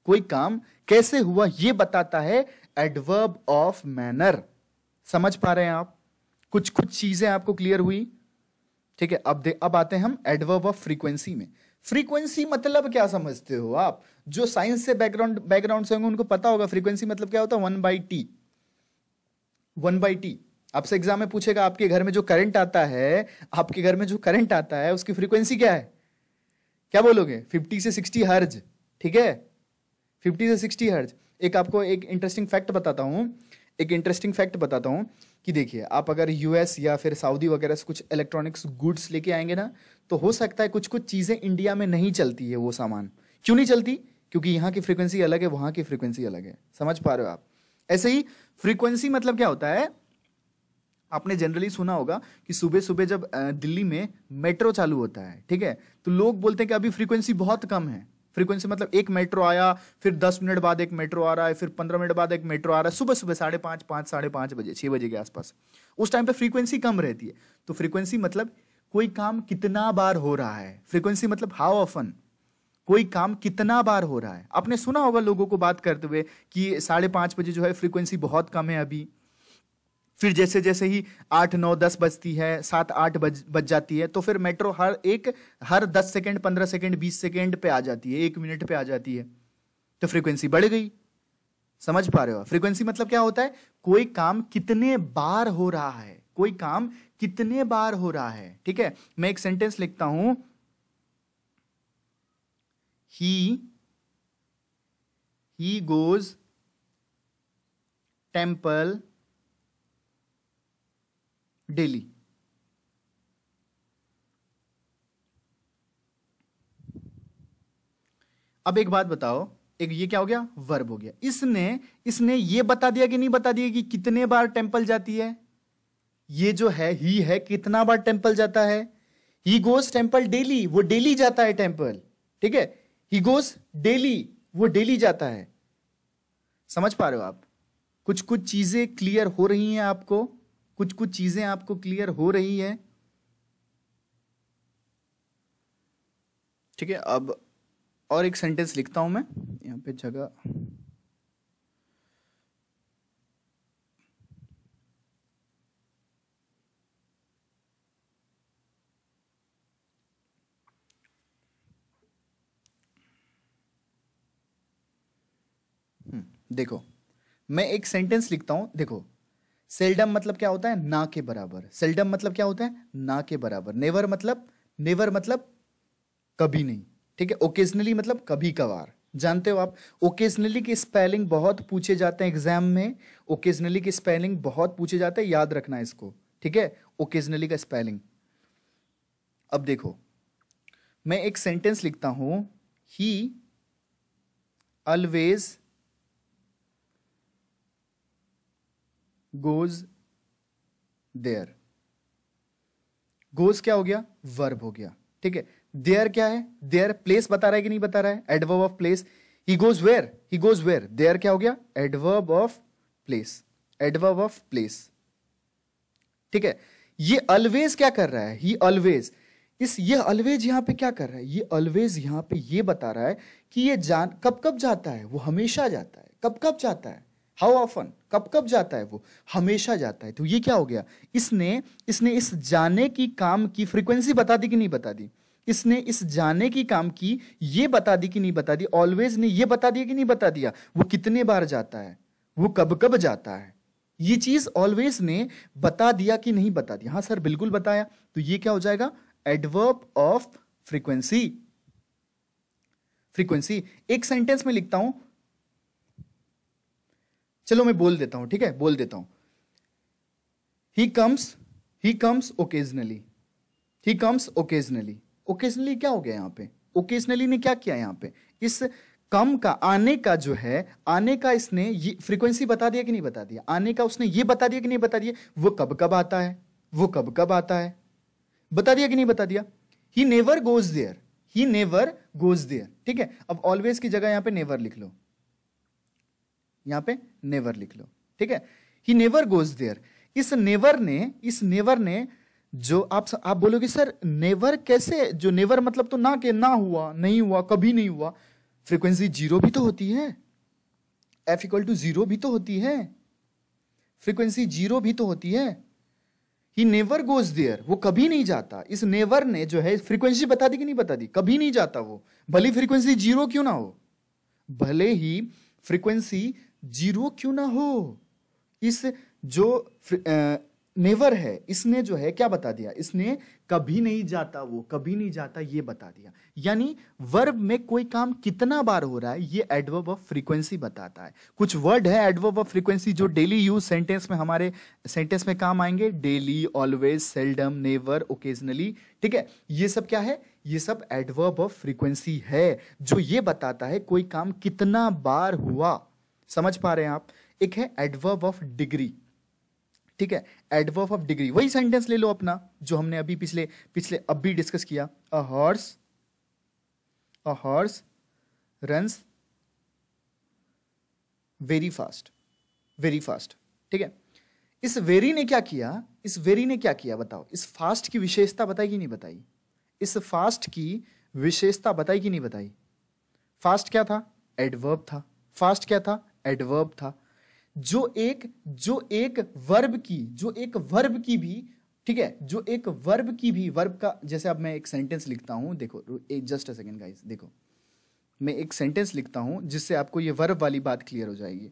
कोई काम कैसे हुआ ये बताता है एडवर्ब ऑफ मैनर। समझ पा रहे हैं आप? कुछ चीजें आपको क्लियर हुई? ठीक है, अब आते हैं हम एडवर्ब ऑफ फ्रीक्वेंसी में। फ्रीक्वेंसी मतलब क्या समझते हो आप? जो साइंस से बैकग्राउंड से होंगे उनको पता होगा फ्रीक्वेंसी मतलब क्या होता है। 1/t। 1/t आपसे एग्जाम में पूछेगा, आपके घर में जो करंट आता है उसकी फ्रीक्वेंसी क्या है? क्या बोलोगे? 50 से 60 हर्ज। ठीक है, 50 से 60 हर्ज। आपको एक इंटरेस्टिंग फैक्ट बताता हूं कि देखिए, आप अगर यूएस या फिर सऊदी वगैरह से कुछ इलेक्ट्रॉनिक्स गुड्स लेके आएंगे ना, तो हो सकता है कुछ चीजें इंडिया में नहीं चलती है। वो सामान क्यों नहीं चलती? क्योंकि यहाँ की फ्रीक्वेंसी अलग है, वहां की फ्रीक्वेंसी अलग है। समझ पा रहे हो आप? ऐसे ही फ्रीक्वेंसी मतलब क्या होता है, आपने जनरली सुना होगा कि सुबह सुबह जब दिल्ली में मेट्रो चालू होता है, ठीक है, तो लोग बोलते हैं कि अभी फ्रीक्वेंसी बहुत कम है। फ्रीक्वेंसी मतलब एक मेट्रो आया, फिर 10 मिनट बाद एक मेट्रो आ रहा है, फिर 15 मिनट बाद एक मेट्रो आ रहा है, सुबह सुबह 5:30, 5, 5:30 बजे, 6 बजे के आसपास। उस टाइम पे फ्रीक्वेंसी कम रहती है। तो फ्रीक्वेंसी मतलब कोई काम कितना बार हो रहा है। फ्रीक्वेंसी मतलब हाउ ऑफन, कोई काम कितना बार हो रहा है। आपने सुना होगा लोगों को बात करते हुए कि 5:30 बजे जो है फ्रीक्वेंसी बहुत कम है अभी, फिर जैसे जैसे ही 8, 9, 10 बजती है, 7, 8 बज जाती है, तो फिर मेट्रो हर 10 सेकेंड, 15 सेकेंड, 20 सेकेंड पे आ जाती है, 1 मिनट पे आ जाती है, तो फ्रीक्वेंसी बढ़ गई। समझ पा रहे हो? फ्रीक्वेंसी मतलब क्या होता है, कोई काम कितने बार हो रहा है, कोई काम कितने बार हो रहा है। ठीक है, मैं एक सेंटेंस लिखता हूं, he goes temple daily। अब एक बात बताओ, एक ये क्या हो गया, वर्ब हो गया। इसने ये बता दिया कि नहीं बता दिया कि कितने बार टेंपल जाती है। ये जो है ही है, कितना बार टेंपल जाता है। ही गोज टेंपल डेली, वो डेली जाता है टेंपल। ठीक है, ही गोज डेली, वो डेली जाता है। समझ पा रहे हो आप? कुछ कुछ चीजें क्लियर हो रही हैं आपको, कुछ कुछ चीजें आपको क्लियर हो रही है। ठीक है, अब और एक सेंटेंस लिखता हूं मैं यहां पे जगह। देखो, मैं एक सेंटेंस लिखता हूं। देखो, सेल्डम मतलब क्या होता है, ना के बराबर। सेल्डम मतलब क्या होता है, ना के बराबर। नेवर मतलब कभी नहीं। ठीक है, ओकेजनली मतलब कभी कभार। जानते हो आप, ओकेजनली के स्पेलिंग बहुत पूछे जाते हैं एग्जाम में। ओकेजनली के स्पेलिंग बहुत पूछे जाते हैं, याद रखना इसको। ठीक है, ओकेजनली का स्पेलिंग। अब देखो, मैं एक सेंटेंस लिखता हूं, he always goes there. Goes क्या हो गया, वर्ब हो गया। ठीक है, देयर क्या है, देयर प्लेस बता रहा है कि नहीं बता रहा है, adverb of place. He goes where, he goes where, there क्या हो गया, adverb of place, adverb of place. ठीक है, ये ऑलवेज क्या कर रहा है, ही ऑलवेज, ये ऑलवेज यहां पे क्या कर रहा है, ये ऑलवेज यहां पे ये बता रहा है कि ये कब कब जाता है, वो हमेशा जाता है। कब कब जाता है, हाउ ऑफन, कब कब जाता है, वो हमेशा जाता है। तो ये क्या हो गया, इसने इस जाने की काम की फ्रीक्वेंसी बता दी कि नहीं बता दी। इसने इस जाने की काम की ये बता दी कि नहीं बता दी। ऑलवेज ने ये बता दिया कि नहीं बता दिया, वो कितने बार जाता है, वो कब कब जाता है। ये चीज ऑलवेज ने बता दिया कि नहीं बता दिया। हाँ सर बिल्कुल बताया। तो ये क्या हो जाएगा, एडवर्ब ऑफ फ्रीक्वेंसी। फ्रीक्वेंसी एक सेंटेंस में लिखता हूं, चलो मैं बोल देता हूं। ठीक है, बोल देता हूं, he comes occasionally, he comes occasionally. Occasionally क्या हो गया यहां पे, ओकेजनली ने क्या किया यहां पे, इस कम का, आने का जो है, आने का इसने ये फ्रीक्वेंसी बता दिया कि नहीं बता दिया। आने का उसने ये बता दिया कि नहीं बता दिया, वो कब कब आता है, वो कब कब आता है, बता दिया कि नहीं बता दिया। He never goes there, he never goes there. ठीक है, अब ऑलवेज की जगह यहां पे नेवर लिख लो, यहां पे नेवर लिख लो। ठीक है, ही नेवर गोज देयर। इस नेवर ने जो आप बोलोगे सर नेवर कैसे, जो नेवर मतलब तो ना के ना हुआ, नहीं हुआ, कभी नहीं हुआ। फ्रीक्वेंसी 0 भी तो होती है, F = 0 भी तो होती है, फ्रीक्वेंसी 0 भी तो होती है। ही नेवर गोज देयर, वो कभी नहीं जाता। इस नेवर ने जो है फ्रीक्वेंसी बता दी कि नहीं बता दी, कभी नहीं जाता वो, भले फ्रीक्वेंसी 0 क्यों ना हो, भले ही फ्रीक्वेंसी 0 क्यों ना हो। इस जो नेवर है, इसने जो है क्या बता दिया, इसने कभी नहीं जाता, वो कभी नहीं जाता ये बता दिया। यानी वर्ब में कोई काम कितना बार हो रहा है, ये एडवर्ब ऑफ फ्रीक्वेंसी बताता है। कुछ वर्ड है एडवर्ब ऑफ फ्रीक्वेंसी जो डेली यूज सेंटेंस में, हमारे सेंटेंस में काम आएंगे। Daily, always, seldom, never, occasionally. ठीक है, ये सब क्या है, ये सब एडवर्ब ऑफ फ्रीक्वेंसी है, जो ये बताता है कोई काम कितना बार हुआ। समझ पा रहे हैं आप? एक है एडवर्ब ऑफ डिग्री, ठीक है, एडवर्ब ऑफ डिग्री। वही सेंटेंस ले लो अपना जो हमने अभी पिछले पिछले अभी डिस्कस किया, अ horse runs very fast, very fast, ठीक है। इस वेरी ने क्या किया, इस वेरी ने क्या किया बताओ? इस फास्ट की विशेषता बताई कि नहीं बताई? इस फास्ट की विशेषता बताई कि नहीं बताई? फास्ट क्या था? एडवर्ब था। फास्ट क्या था? एडवर्ब था। जो एक वर्ब की भी, ठीक है, जो एक वर्ब की भी, वर्ब का, जैसे अब मैं एक सेंटेंस लिखता हूं, देखो जस्ट अ सेकेंड गाइस, देखो मैं एक सेंटेंस लिखता हूं जिससे आपको ये वर्ब वाली बात क्लियर हो जाएगी।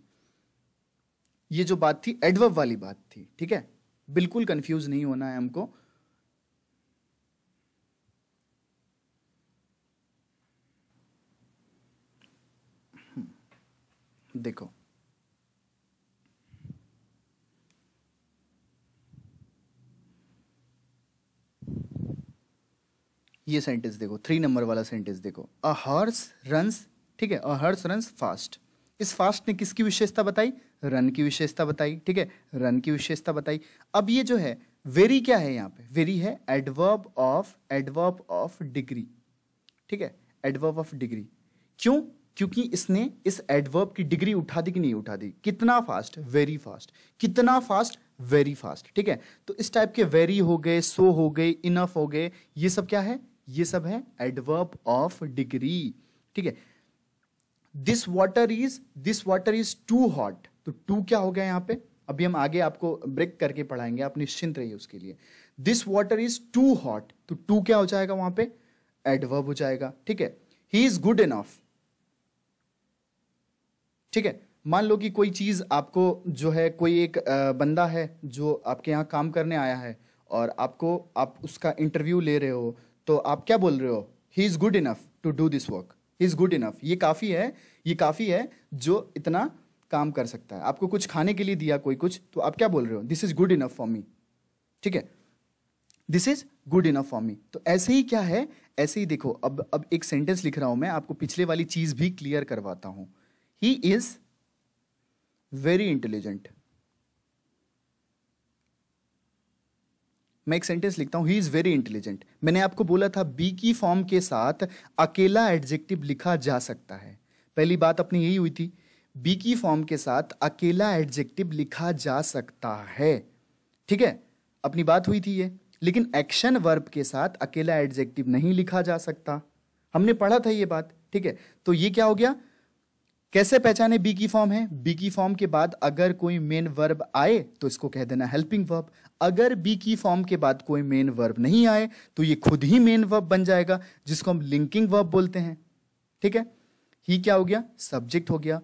ये जो बात थी एडवर्ब वाली बात थी, ठीक है, बिल्कुल कंफ्यूज नहीं होना है हमको। देखो ये सेंटेंस देखो, 3 नंबर वाला सेंटेंस देखो, अ हॉर्स रन्स, ठीक है, अ हॉर्स रन्स फास्ट। इस फास्ट ने किसकी विशेषता बताई? रन की विशेषता बताई, ठीक है, रन की विशेषता बताई। अब ये जो है वेरी क्या है यहाँ पे? वेरी है एडवर्ब ऑफ डिग्री, ठीक है, एडवर्ब ऑफ डिग्री। क्यों? क्योंकि इसने इस एडवर्ब की डिग्री उठा दी कि नहीं उठा दी? कितना फास्ट? Very fast. कितना फास्ट? वेरी फास्ट, ठीक है। तो इस टाइप के वेरी हो गए, सो हो गए, इनफ हो गए, ये सब क्या है? ये सब है एडवर्ब ऑफ डिग्री, ठीक है। This water is too hot, तो टू क्या हो गया यहाँ पे? अभी हम आगे आपको ब्रेक करके पढ़ाएंगे, आप निश्चिंत रहिए उसके लिए। This water is too hot, तो टू क्या हो जाएगा वहां पे? एडवर्ब हो जाएगा, ठीक है। ही इज गुड इनफ, ठीक है। मान लो कि कोई चीज आपको जो है, कोई एक बंदा है जो आपके यहाँ काम करने आया है और आप उसका इंटरव्यू ले रहे हो, तो आप क्या बोल रहे हो? He is good enough to do this work, he is good enough. ये काफी है जो इतना काम कर सकता है। आपको कुछ खाने के लिए दिया कोई कुछ, तो आप क्या बोल रहे हो? This is good enough for me, ठीक है, this is good enough for me. तो ऐसे ही क्या है, ऐसे ही देखो, अब एक सेंटेंस लिख रहा हूं मैं, आपको पिछले वाली चीज भी क्लियर करवाता हूं। ही इज वेरी इंटेलिजेंट। मैं एक सेंटेंस लिखता हूं, ही इज वेरी इंटेलिजेंट। मैंने आपको बोला था बी की फॉर्म के साथ अकेला एडजेक्टिव लिखा जा सकता है। पहली बात अपनी यही हुई थी, बी की फॉर्म के साथ अकेला एडजेक्टिव लिखा जा सकता है, ठीक है, अपनी बात हुई थी ये। लेकिन एक्शन वर्ब के साथ अकेला एडजेक्टिव नहीं लिखा जा सकता, हमने पढ़ा था ये बात, ठीक है। तो ये क्या हो गया? कैसे पहचाने बी की फॉर्म है? बी की फॉर्म के बाद अगर कोई मेन वर्ब आए तो इसको कह देना हेल्पिंग वर्ब। अगर बी की फॉर्म के बाद कोई मेन वर्ब नहीं आए तो ये खुद ही मेन वर्ब बन जाएगा, जिसको हम लिंकिंग वर्ब बोलते हैं, ठीक है। ही क्या हो गया? सब्जेक्ट हो गया।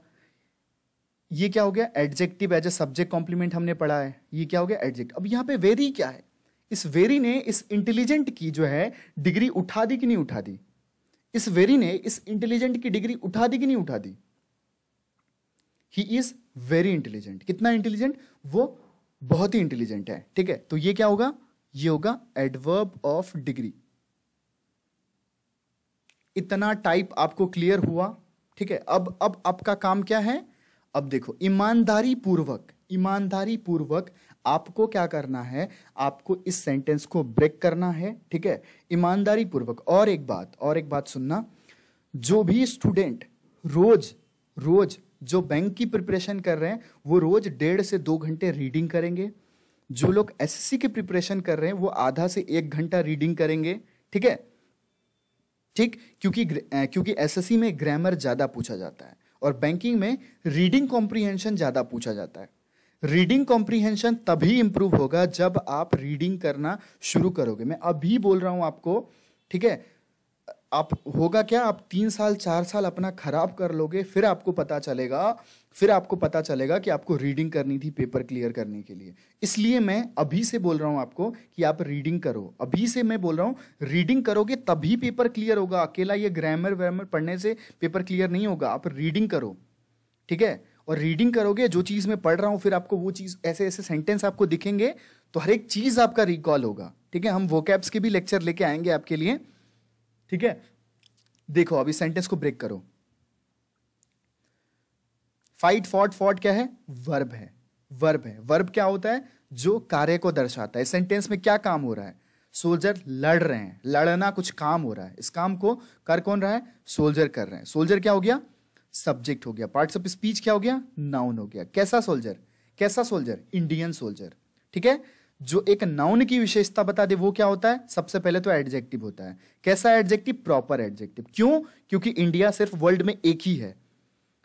ये क्या हो गया? Adjective as a subject complement हमने पढ़ा है, ये क्या हो गया? एडजेक्ट। अब यहां पे वेरी क्या है? इस वेरी ने इस इंटेलिजेंट की जो है डिग्री उठा दी कि नहीं उठा दी? इस वेरी ने इस इंटेलिजेंट की डिग्री उठा दी कि नहीं उठा दी? He is very intelligent. कितना इंटेलिजेंट? वो बहुत ही इंटेलिजेंट है, ठीक है। तो ये क्या होगा? ये होगा एडवर्ब ऑफ डिग्री। इतना टाइप आपको क्लियर हुआ, ठीक है। अब आपका काम क्या है? अब देखो, ईमानदारी पूर्वक आपको क्या करना है? आपको इस सेंटेंस को ब्रेक करना है, ठीक है, ईमानदारी पूर्वक। और एक बात सुनना, जो भी स्टूडेंट रोज जो बैंक की प्रिपरेशन कर रहे हैं वो रोज 1.5 से 2 घंटे रीडिंग करेंगे। जो लोग एसएससी की प्रिपरेशन कर रहे हैं वो आधा से 1 घंटा रीडिंग करेंगे, ठीक है, ठीक, क्योंकि एसएससी में ग्रामर ज्यादा पूछा जाता है और बैंकिंग में रीडिंग कॉम्प्रीहेंशन ज्यादा पूछा जाता है। रीडिंग कॉम्प्रीहेंशन तभी इंप्रूव होगा जब आप रीडिंग करना शुरू करोगे। मैं अभी बोल रहा हूं आपको, ठीक है। आप होगा क्या? आप 3 साल 4 साल अपना खराब कर लोगे, फिर आपको पता चलेगा कि आपको रीडिंग करनी थी पेपर क्लियर करने के लिए। इसलिए मैं अभी से बोल रहा हूं आपको कि आप रीडिंग करो। अभी से मैं बोल रहा हूं रीडिंग करोगे तभी पेपर क्लियर होगा। अकेला ये ग्रामर वैमर पढ़ने से पेपर क्लियर नहीं होगा। आप रीडिंग करो, ठीक है। और रीडिंग करोगे, जो चीज मैं पढ़ रहा हूं फिर आपको वो चीज, ऐसे ऐसे सेंटेंस आपको दिखेंगे तो हर एक चीज आपका रिकॉल होगा, ठीक है। हम वोकैब्स के भी लेक्चर लेके आएंगे आपके लिए, ठीक है, देखो अभी सेंटेंस को ब्रेक करो। फाइट, फॉट, फॉट क्या है? वर्ब है, वर्ब है। वर्ब क्या होता है? जो कार्य को दर्शाता है। सेंटेंस में क्या काम हो रहा है? सोल्जर लड़ रहे हैं, लड़ना कुछ काम हो रहा है। इस काम को कर कौन रहा है? सोल्जर कर रहे हैं। सोल्जर क्या हो गया? सब्जेक्ट हो गया। पार्ट्स ऑफ स्पीच क्या हो गया? नाउन हो गया। कैसा सोल्जर? कैसा सोल्जर? Indian soldier. ठीक है, जो एक नाउन की विशेषता बता दे वो क्या होता है? सबसे पहले तो एडजेक्टिव होता है। कैसा एडजेक्टिव? Proper adjective. क्यों? क्योंकि इंडिया सिर्फ वर्ल्ड में एक ही है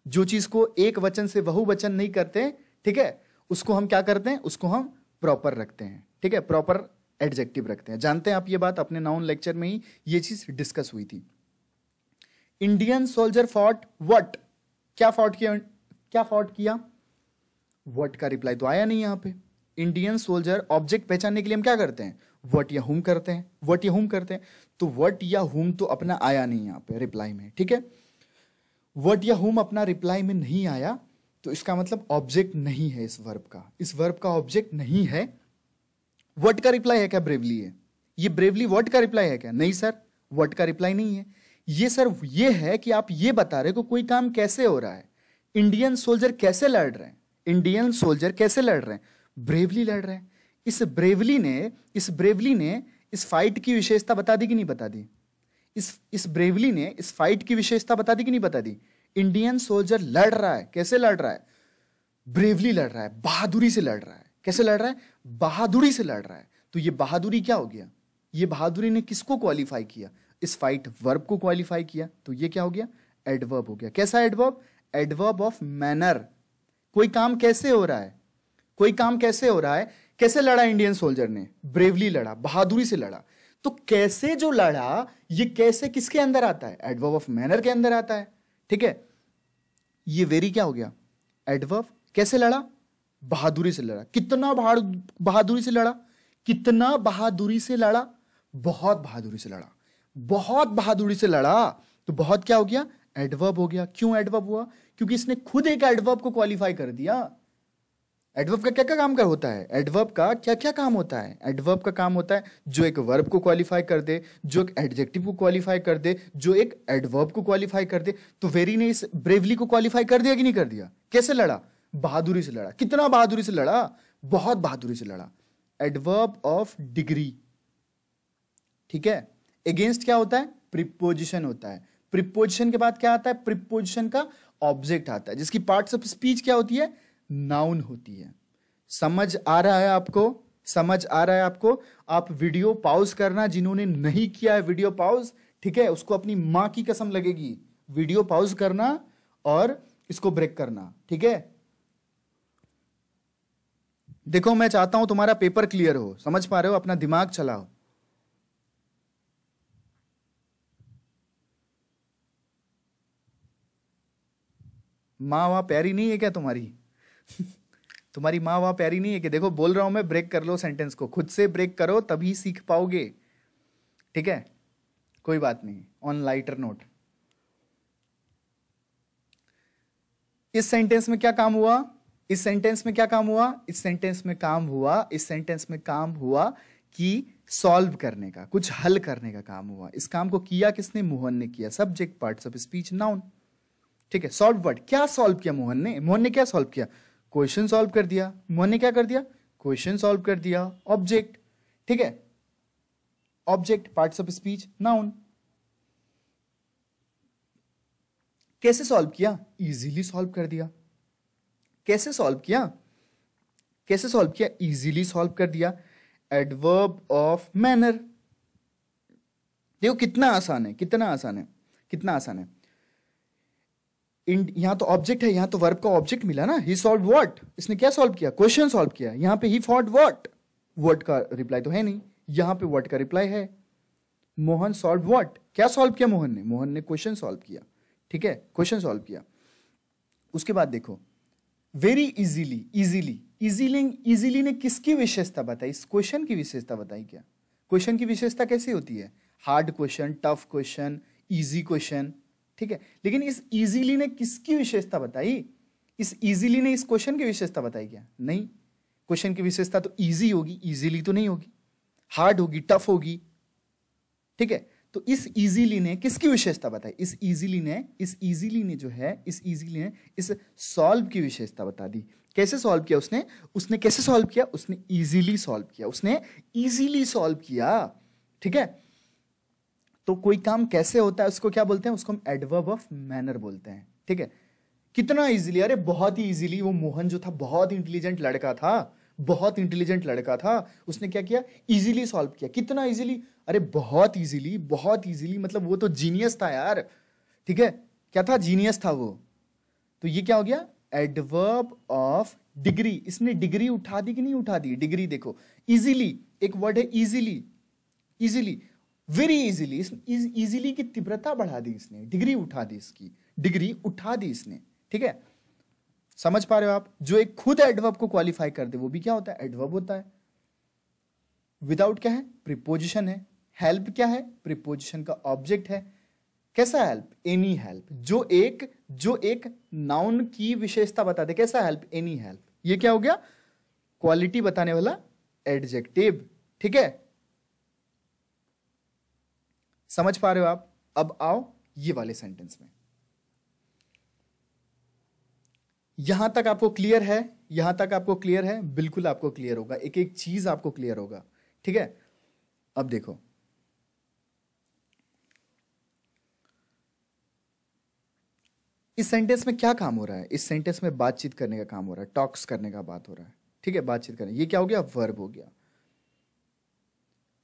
जो चीज को एक वचन से बहुवचन नहीं करते, ठीक है, उसको हम क्या करते हैं? उसको हम प्रॉपर रखते हैं। ठीक है, प्रॉपर एडजेक्टिव रखते हैं। जानते हैं आप ये बात? अपने नाउन लेक्चर में ही ये चीज डिस्कस हुई थी। Indian soldier fought what? क्या फॉट किया? क्या फॉट किया? व्हाट का रिप्लाई तो आया नहीं यहां पे। इंडियन सोल्जर ऑब्जेक्ट पहचानने के लिए हम क्या करते हैं? व्हाट या हुम करते हैं, व्हाट या हुम करते हैं। तो व्हाट या हुम तो अपना आया नहीं यहां पे रिप्लाई में। ठीक है, व्हाट या हुम अपना रिप्लाई में नहीं आया, तो इसका मतलब ऑब्जेक्ट नहीं है इस वर्ब का। इस वर्ब का ऑब्जेक्ट नहीं है। व्हाट का रिप्लाई है क्या? ब्रेवली है। ये ब्रेवली व्हाट का रिप्लाई है क्या? नहीं सर, व्हाट का रिप्लाई नहीं है। ये सर ये है कि आप ये बता रहे हो कोई काम कैसे हो रहा है। इंडियन सोल्जर कैसे लड़ रहे हैं? इंडियन सोल्जर कैसे लड़ रहे हैं? ब्रेवली लड़ रहे हैं। इस ब्रेवली ने इस फाइट की विशेषता बता दी कि नहीं बता दी? इस ब्रेवली ने इस फाइट की विशेषता बता दी कि नहीं बता दी? इंडियन सोल्जर लड़ रहा है। कैसे लड़ रहा है? ब्रेवली लड़ रहा है, बहादुरी से लड़ रहा है। कैसे लड़ रहा है? बहादुरी से लड़ रहा है। तो ये बहादुरी क्या हो गया? ये बहादुरी ने किसको क्वालिफाई किया? इस फाइट वर्ब को क्वालिफाई किया। तो ये क्या हो गया? एडवर्ब हो गया। कैसा एडवर्ब? Adverb of manner. कोई काम कैसे हो रहा है? कोई काम कैसे हो रहा है? कैसे लड़ा इंडियन सोल्जर ने? ब्रेवली लड़ा, बहादुरी से लड़ा। तो कैसे जो लड़ा, ये कैसे किसके अंदर आता है? एडवर्ब ऑफ मैनर के अंदर आता है। ठीक है, ये वेरी क्या हो गया? एडवर्ब। कैसे लड़ा? बहादुरी से लड़ा। कितना बहादुरी से लड़ा? कितना बहादुरी से लड़ा? बहुत बहादुरी से लड़ा। बहुत बहादुरी से लड़ा। तो बहुत क्या हो गया? एडवर्ब हो गया। क्यों एडवर्ब हुआ? क्योंकि इसने खुद एक एडवर्ब को क्वालिफाई कर दिया। एडवर्ब का क्या क्या काम कर होता है? एडवर्ब का क्या क्या काम होता है? एडवर्ब का काम होता है जो एक वर्ब को क्वालिफाई कर दे, जो एक एडजेक्टिव को क्वालिफाई कर दे, जो एक एडवर्ब को क्वालिफाई कर दे। तो वेरी ने इस ब्रेवली को क्वालिफाई कर दिया कि नहीं कर दिया? कैसे लड़ा? बहादुरी से लड़ा। कितना बहादुरी से लड़ा? बहुत बहादुरी से लड़ा। Adverb of degree. ठीक है, अगेंस्ट क्या होता है? प्रीपोजिशन होता है। प्रीपोजिशन के बाद क्या आता है? प्रीपोजिशन का ऑब्जेक्ट आता है, जिसकी पार्ट्स ऑफ स्पीच क्या होती है? नाउन होती है। समझ आ रहा है आपको? समझ आ रहा है आपको? आप वीडियो पॉज करना, जिन्होंने नहीं किया है वीडियो पॉज, ठीक है, उसको अपनी मां की कसम लगेगी। वीडियो पॉज करना और इसको ब्रेक करना। ठीक है, देखो मैं चाहता हूं तुम्हारा पेपर क्लियर हो। समझ पा रहे हो? अपना दिमाग चलाओ। माँ वहां प्यारी नहीं है क्या तुम्हारी? तुम्हारी माँ वहां प्यारी नहीं है कि देखो बोल रहा हूं मैं, ब्रेक कर लो सेंटेंस को। खुद से ब्रेक करो तभी सीख पाओगे। ठीक है, कोई बात नहीं। ऑन लाइटर नोट, इस सेंटेंस में क्या काम हुआ? इस सेंटेंस में क्या काम हुआ? इस सेंटेंस में काम हुआ, इस सेंटेंस में काम हुआ कि सॉल्व करने का, कुछ हल करने का काम हुआ। इस काम को किया किसने? मोहन ने किया। Subject, parts of speech, noun. ठीक है, सॉल्व वर्ड। क्या सॉल्व किया मोहन ने? मोहन ने क्या सॉल्व किया? क्वेश्चन सॉल्व कर दिया। मोहन ने क्या कर दिया? क्वेश्चन सॉल्व कर दिया। ऑब्जेक्ट। ठीक है, object, parts of speech, noun. कैसे सॉल्व किया? इजीली सॉल्व कर दिया। कैसे सॉल्व किया? कैसे सॉल्व किया? इजीली सॉल्व कर दिया। Adverb of manner. देखो कितना आसान है, कितना आसान है, कितना आसान है। यहां तो ऑब्जेक्ट है, यहां तो वर्ब का ऑब्जेक्ट मिला ना। ही सॉल्व व्हाट? इसने क्या सॉल्व किया? क्वेश्चन सॉल्व किया। यहां पे ही फॉट व्हाट? व्हाट का रिप्लाई तो है नहीं, यहां पे व्हाट का रिप्लाई है। Mohan solve what? क्या सॉल्व किया मोहन ने? मोहन ने क्वेश्चन सॉल्व किया। ठीक है, क्वेश्चन सॉल्व किया। उसके बाद देखो, वेरी इजीली, इजीली, इजीली ने किसकी विशेषता बताई? इस क्वेश्चन की विशेषता बताई क्या? क्वेश्चन की विशेषता कैसी होती है? Hard question, tough question, easy question. ठीक है, लेकिन इस इजीली ने किसकी विशेषता बताई? इस इजीली ने इस क्वेश्चन की विशेषता बताई क्या? नहीं। क्वेश्चन की विशेषता तो इजी होगी, इजीली तो नहीं होगी। हार्ड होगी, टफ होगी। ठीक है, तो इस इजीली ने किसकी विशेषता बताई? इस इजीली ने जो है, इस इजीली ने इस सॉल्व की विशेषता बता दी। कैसे सॉल्व किया उसने? उसने कैसे सॉल्व किया? उसने इजीली सॉल्व किया, उसने इजीली सॉल्व किया। ठीक है, तो कोई काम कैसे होता है उसको क्या बोलते हैं? उसको हम एडवर्ब ऑफ मैनर बोलते हैं। ठीक है, कितना इजीली? अरे बहुत ही इजीली। वो मोहन जो था बहुत इंटेलिजेंट लड़का था, बहुत इंटेलिजेंट लड़का था, उसने क्या किया? इजीली सॉल्व किया। कितना इजीली? अरे बहुत इजीली, बहुत इजीली, मतलब वो तो जीनियस था यार। ठीक है, क्या था? जीनियस था वो। तो ये क्या हो गया? Adverb of degree. इसने डिग्री उठा दी कि नहीं उठा दी? डिग्री देखो, इजीली एक वर्ड है, easily, easily, very easily. Easily की तीव्रता बढ़ा दी इसने, डिग्री उठा दी, इसकी डिग्री उठा दी इसने। ठीक है, समझ पा रहे हो आप? जो एक खुद एडवर्ब को क्वालिफाई कर दे वो भी क्या होता है? एडवर्ब होता है। विदाउट क्या है? प्रीपोजिशन है। हेल्प क्या है? प्रीपोजिशन का ऑब्जेक्ट है। कैसा हेल्प? Any help. जो एक नाउन की विशेषता बता दे। कैसा हेल्प? Any help. ये क्या हो गया? क्वालिटी बताने वाला एडजेक्टिव। ठीक है, समझ पा रहे हो आप? अब आओ ये वाले सेंटेंस में। यहां तक आपको क्लियर है? यहां तक आपको क्लियर है? बिल्कुल आपको क्लियर होगा, एक एक चीज आपको क्लियर होगा। ठीक है, अब देखो, इस सेंटेंस में क्या काम हो रहा है? इस सेंटेंस में बातचीत करने का काम हो रहा है, टॉक्स करने का बात हो रहा है। ठीक है, बातचीत करने। ये क्या हो गया? वर्ब हो गया।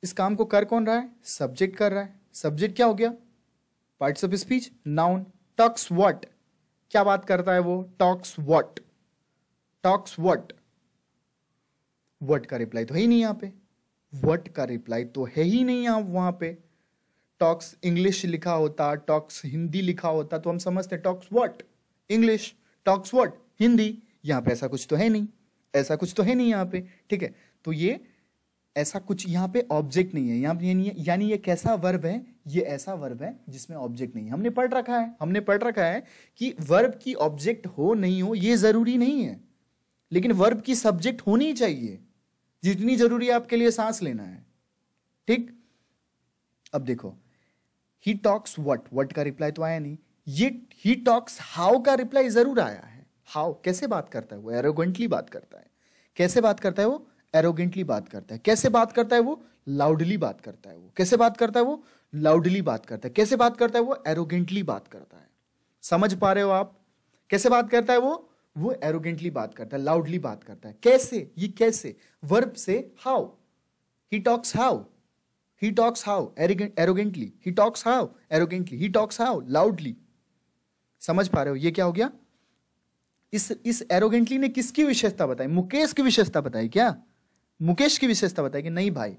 इस काम को कर कौन रहा है? सब्जेक्ट कर रहा है। सब्जेक्ट क्या हो गया? Parts of speech, noun. Talks what? क्या बात करता है वो? Talks what? Talks what? What का रिप्लाई तो है ही नहीं यहां पे। व्हाट का रिप्लाई तो है ही नहीं यहां, वहां पे टॉक्स इंग्लिश लिखा होता, टॉक्स हिंदी लिखा होता तो हम समझते talks what English, talks what Hindi. यहां पे ऐसा कुछ तो है नहीं, ऐसा कुछ तो है नहीं यहां पे। ठीक है, तो ये ऐसा कुछ यहां पे ऑब्जेक्ट नहीं है यहां पे, यानी ये कैसा वर्ब है? ये ऐसा वर्ब है जिसमें ऑब्जेक्ट नहीं है। हमने पढ़ रखा है कि वर्ब की ऑब्जेक्ट हो नहीं हो ये जरूरी नहीं है, लेकिन वर्ब की सब्जेक्ट होनी चाहिए, जितनी जरूरी है आपके लिए सांस लेना है। ठीक, अब देखो, ही टॉक्स व्हाट का रिप्लाई तो आया नहीं। ये ही टॉक्स हाउ का रिप्लाई जरूर आया है। हाउ कैसे बात करता है वो? एरोगेंटली बात करता है। कैसे बात करता है वो? एरोगेंटली बात करता है। कैसे बात करता है वो? लाउडली बात करता है वो। कैसे बात करता है वो? लाउडली बात करता है। कैसे बात करता है वो? एरोगेंटली बात करता है। समझ पा रहे हो आप? कैसे बात करता है वो एरोगेंटली बात करता है, लाउडली बात करता है। कैसे? ये कैसे? वर्ब से how. He talks how, he talks how arrogantly, he talks how arrogantly, he talks how loudly। समझ पा रहे हो? ये क्या हो गया? इस arrogantly ने किसकी विशेषता बताई? मुकेश की विशेषता बताई क्या? मुकेश की विशेषता बताई कि नहीं भाई?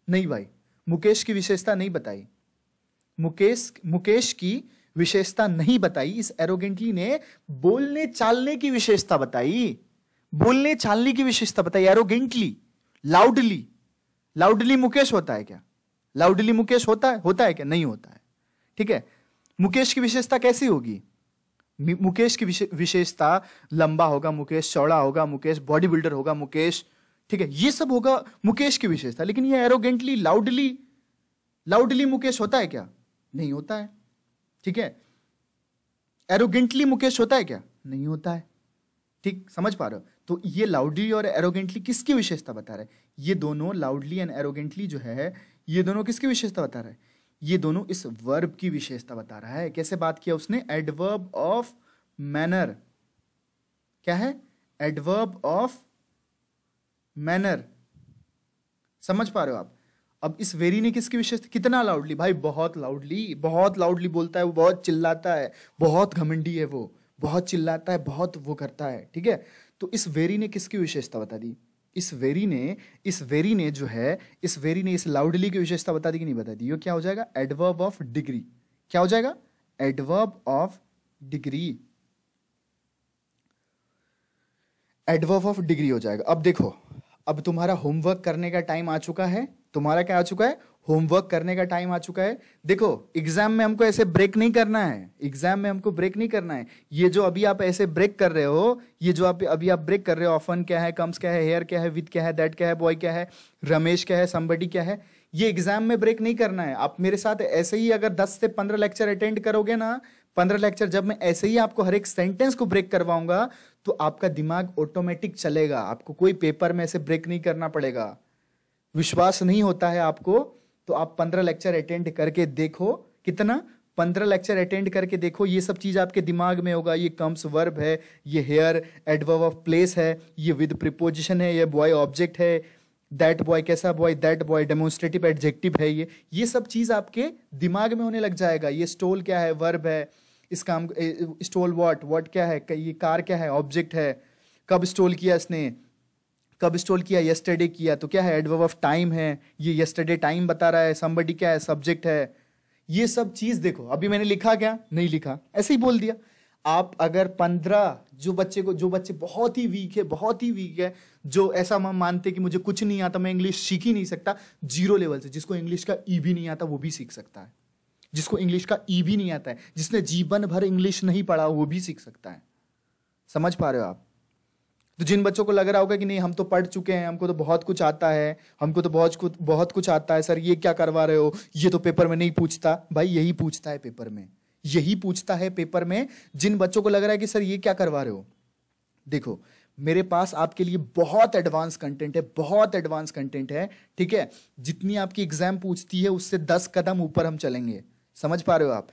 नहीं भाई, मुकेश की विशेषता नहीं बताई। मुकेश की विशेषता नहीं बताई। इस arrogantly ने बोलने चालने की विशेषता बताई। बोलने चालने की विशेषता बताई arrogantly, loudly। लाउडली मुकेश होता है क्या? लाउडली मुकेश होता है क्या? नहीं होता है। ठीक है, मुकेश की विशेषता कैसी होगी? मुकेश की विशेषता लंबा होगा, मुकेश चौड़ा होगा, मुकेश बॉडी बिल्डर होगा, मुकेश, ठीक है, ये सब होगा मुकेश की विशेषता। लेकिन ये एरोगेंटली, लाउडली मुकेश होता है क्या? नहीं होता है। ठीक है, एरोगेंटली मुकेश होता है क्या? नहीं होता है। ठीक, समझ पा रहे हो? तो ये लाउडली और एरोगेंटली किसकी विशेषता बता रहे हैं? ये दोनों लाउडली एंड एरोगेंटली जो है, ये दोनों किसकी विशेषता बता रहा है? ये दोनों इस वर्ब की विशेषता बता रहा है। कैसे बात किया उसने? Adverb of manner. क्या है? Adverb of manner. समझ पा रहे हो आप? अब इस वेरी ने किसकी विशेषता? कितना लाउडली? भाई बहुत लाउडली बोलता है वो, बहुत चिल्लाता है, बहुत घमंडी है वो, बहुत चिल्लाता है, बहुत वो करता है। ठीक है, तो इस वेरी ने किसकी विशेषता बता दी? इस वेरी ने जो है, इस वेरी ने इस लाउडली की विशेषता बता दी कि नहीं बता दी? ये क्या हो जाएगा? Adverb of degree. क्या हो जाएगा? Adverb of degree. Adverb of degree हो जाएगा। अब देखो, अब तुम्हारा होमवर्क करने का टाइम आ चुका है। तुम्हारा क्या आ चुका है? होमवर्क करने का टाइम आ चुका है। देखो एग्जाम में हमको ऐसे ब्रेक नहीं करना है, एग्जाम में हमको ब्रेक नहीं करना है। ये जो अभी आप ऐसे ब्रेक कर रहे हो, ये जो आप अभी आप ब्रेक कर रहे हो, ऑफन क्या है, कम्स क्या है, हेयर क्या है, विद क्या है, दैट क्या है, बॉय क्या है, रमेश क्या है, समबडी क्या है, ये एग्जाम में ब्रेक नहीं करना है। आप मेरे साथ ऐसे ही अगर 10 से 15 लेक्चर अटेंड करोगे ना, 15 लेक्चर जब मैं ऐसे ही आपको हर एक सेंटेंस को ब्रेक करवाऊंगा तो आपका दिमाग ऑटोमेटिक चलेगा, आपको कोई पेपर में ऐसे ब्रेक नहीं करना पड़ेगा। विश्वास नहीं होता है आपको तो आप 15 लेक्चर अटेंड करके देखो। कितना? 15 लेक्चर अटेंड करके देखो, ये सब चीज आपके दिमाग में होगा। ये कम्स वर्ब है, ये हेयर एडवर्ब ऑफ प्लेस है, ये विद प्रीपोजिशन है, ये बॉय ऑब्जेक्ट है, दैट बॉय कैसा boy, that boy demonstrative adjective है, ये सब चीज आपके दिमाग में होने लग जाएगा। ये स्टोल क्या है, वर्ब है, इस काम स्टोल व्हाट क्या है, ये कार क्या है, ऑब्जेक्ट है, कब स्टोल किया इसने, कब स्टोल किया, यस्टरडे किया, तो क्या है, एडवर्ब ऑफ टाइम है, ये यस्टरडे टाइम बता रहा है, समबडी क्या है, सब्जेक्ट है। ये सब चीज देखो, अभी मैंने लिखा क्या, नहीं लिखा, ऐसे ही बोल दिया। आप अगर 15 जो बच्चे बहुत ही वीक है, बहुत ही वीक है, जो ऐसा मानते कि मुझे कुछ नहीं आता, मैं इंग्लिश सीख ही नहीं सकता, 0 लेवल से, जिसको इंग्लिश का ई भी नहीं आता वो भी सीख सकता है, जिसको इंग्लिश का ई भी नहीं आता है, जिसने जीवन भर इंग्लिश नहीं पढ़ा वो भी सीख सकता है। समझ पा रहे हो आप? तो जिन बच्चों को लग रहा होगा कि नहीं हम तो पढ़ चुके हैं, हमको तो बहुत कुछ आता है, हमको तो बहुत कुछ आता है सर, ये क्या करवा रहे हो, ये तो पेपर में नहीं पूछता। भाई यही पूछता है पेपर में, यही पूछता है पेपर में। जिन बच्चों को लग रहा है कि सर ये क्या करवा रहे हो, देखो मेरे पास आपके लिए बहुत एडवांस कंटेंट है, बहुत एडवांस कंटेंट है, ठीक है। जितनी आपकी एग्जाम पूछती है उससे 10 कदम ऊपर हम चलेंगे। समझ पा रहे हो आप?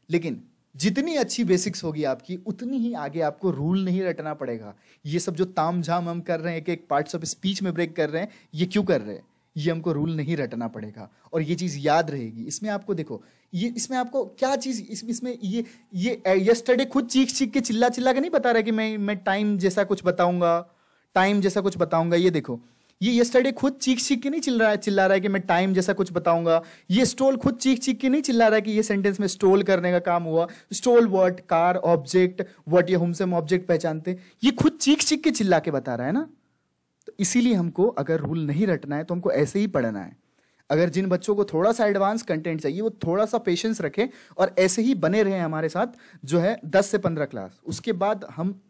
लेकिन जितनी अच्छी बेसिक्स होगी आपकी, उतनी ही आगे आपको रूल नहीं रटना पड़ेगा। ये सब जो तामझाम हम कर रहे हैं, एक पार्ट्स ऑफ स्पीच में ब्रेक कर रहे हैं, ये क्यों कर रहे हैं? ये हमको रूल नहीं रटना पड़ेगा और ये चीज याद रहेगी। इसमें आपको देखो, ये इसमें आपको क्या चीज, इसमें ये यस्टरडे खुद चीख के चिल्ला के नहीं बता रहा कि मैं टाइम जैसा कुछ बताऊंगा, ये देखो, ये यस्टरडे खुद चीख के नहीं चिल्ला रहा है कि मैं टाइम जैसा कुछ बताऊंगा। ये स्टोल खुद चीख के नहीं चिल्ला रहा है कि ये सेंटेंस में स्टोल करने का काम हुआ। Stole word, car, object, what, ये हम से हम ऑब्जेक्ट पहचानते, ये खुद चीख के चिल्ला के बता रहा है ना। तो इसीलिए हमको अगर रूल नहीं रटना है तो हमको ऐसे ही पढ़ना है। अगर जिन बच्चों को थोड़ा सा एडवांस कंटेंट चाहिए वो थोड़ा सा पेशेंस रखें और ऐसे ही बने रहे हमारे साथ, जो है 10 से 15 क्लास। उसके बाद हम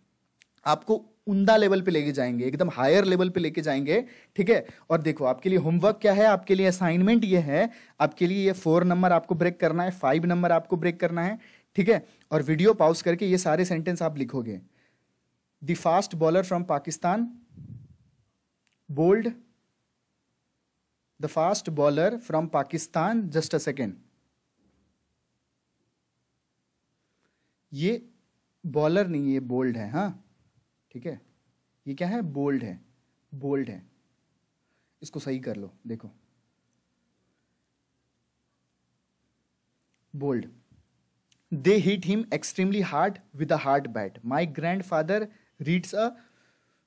आपको उम्दा लेवल पे लेके जाएंगे, एकदम हायर लेवल पे लेके जाएंगे, ठीक है। और देखो आपके लिए होमवर्क क्या है, आपके लिए असाइनमेंट ये है, आपके लिए ये 4 नंबर आपको ब्रेक करना है, 5 नंबर आपको ब्रेक करना है, ठीक है। और वीडियो पॉज करके ये सारे सेंटेंस आप लिखोगे। The fast bowler from Pakistan, bowled, the fast bowler from Pakistan, just a second. ये बॉलर नहीं, ये बोल्ड है, हाँ ठीक है। ये क्या है, बोल्ड है, बोल्ड है। इसको सही कर लो, देखो bowled. They hit him extremely hard with a hard bat. My grandfather reads a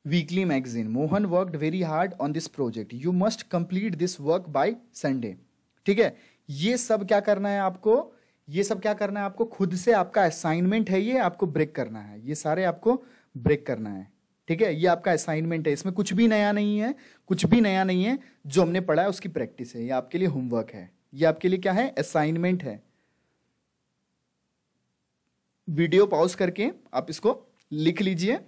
weekly magazine. Mohan worked very hard on this project. You must complete this work by Sunday. ठीक है, ये सब क्या करना है आपको, ये सब क्या करना है आपको, खुद से आपका असाइनमेंट है, ये आपको ब्रेक करना है, ये सारे आपको ब्रेक करना है। ठीक है, ये आपका असाइनमेंट है, इसमें कुछ भी नया नहीं है, कुछ भी नया नहीं है, जो हमने पढ़ा है उसकी प्रैक्टिस है। ये आपके लिए होमवर्क है, ये आपके लिए क्या है, असाइनमेंट है। वीडियो पॉज करके आप इसको लिख लीजिए,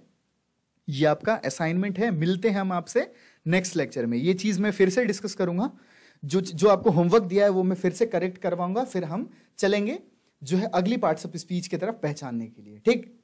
ये आपका असाइनमेंट है। मिलते हैं हम आपसे नेक्स्ट लेक्चर में। ये चीज मैं फिर से डिस्कस करूंगा, जो आपको होमवर्क दिया है वो मैं फिर से करेक्ट करवाऊंगा, फिर हम चलेंगे जो है अगली पार्ट्स ऑफ स्पीच की तरफ पहचानने के लिए। ठीक।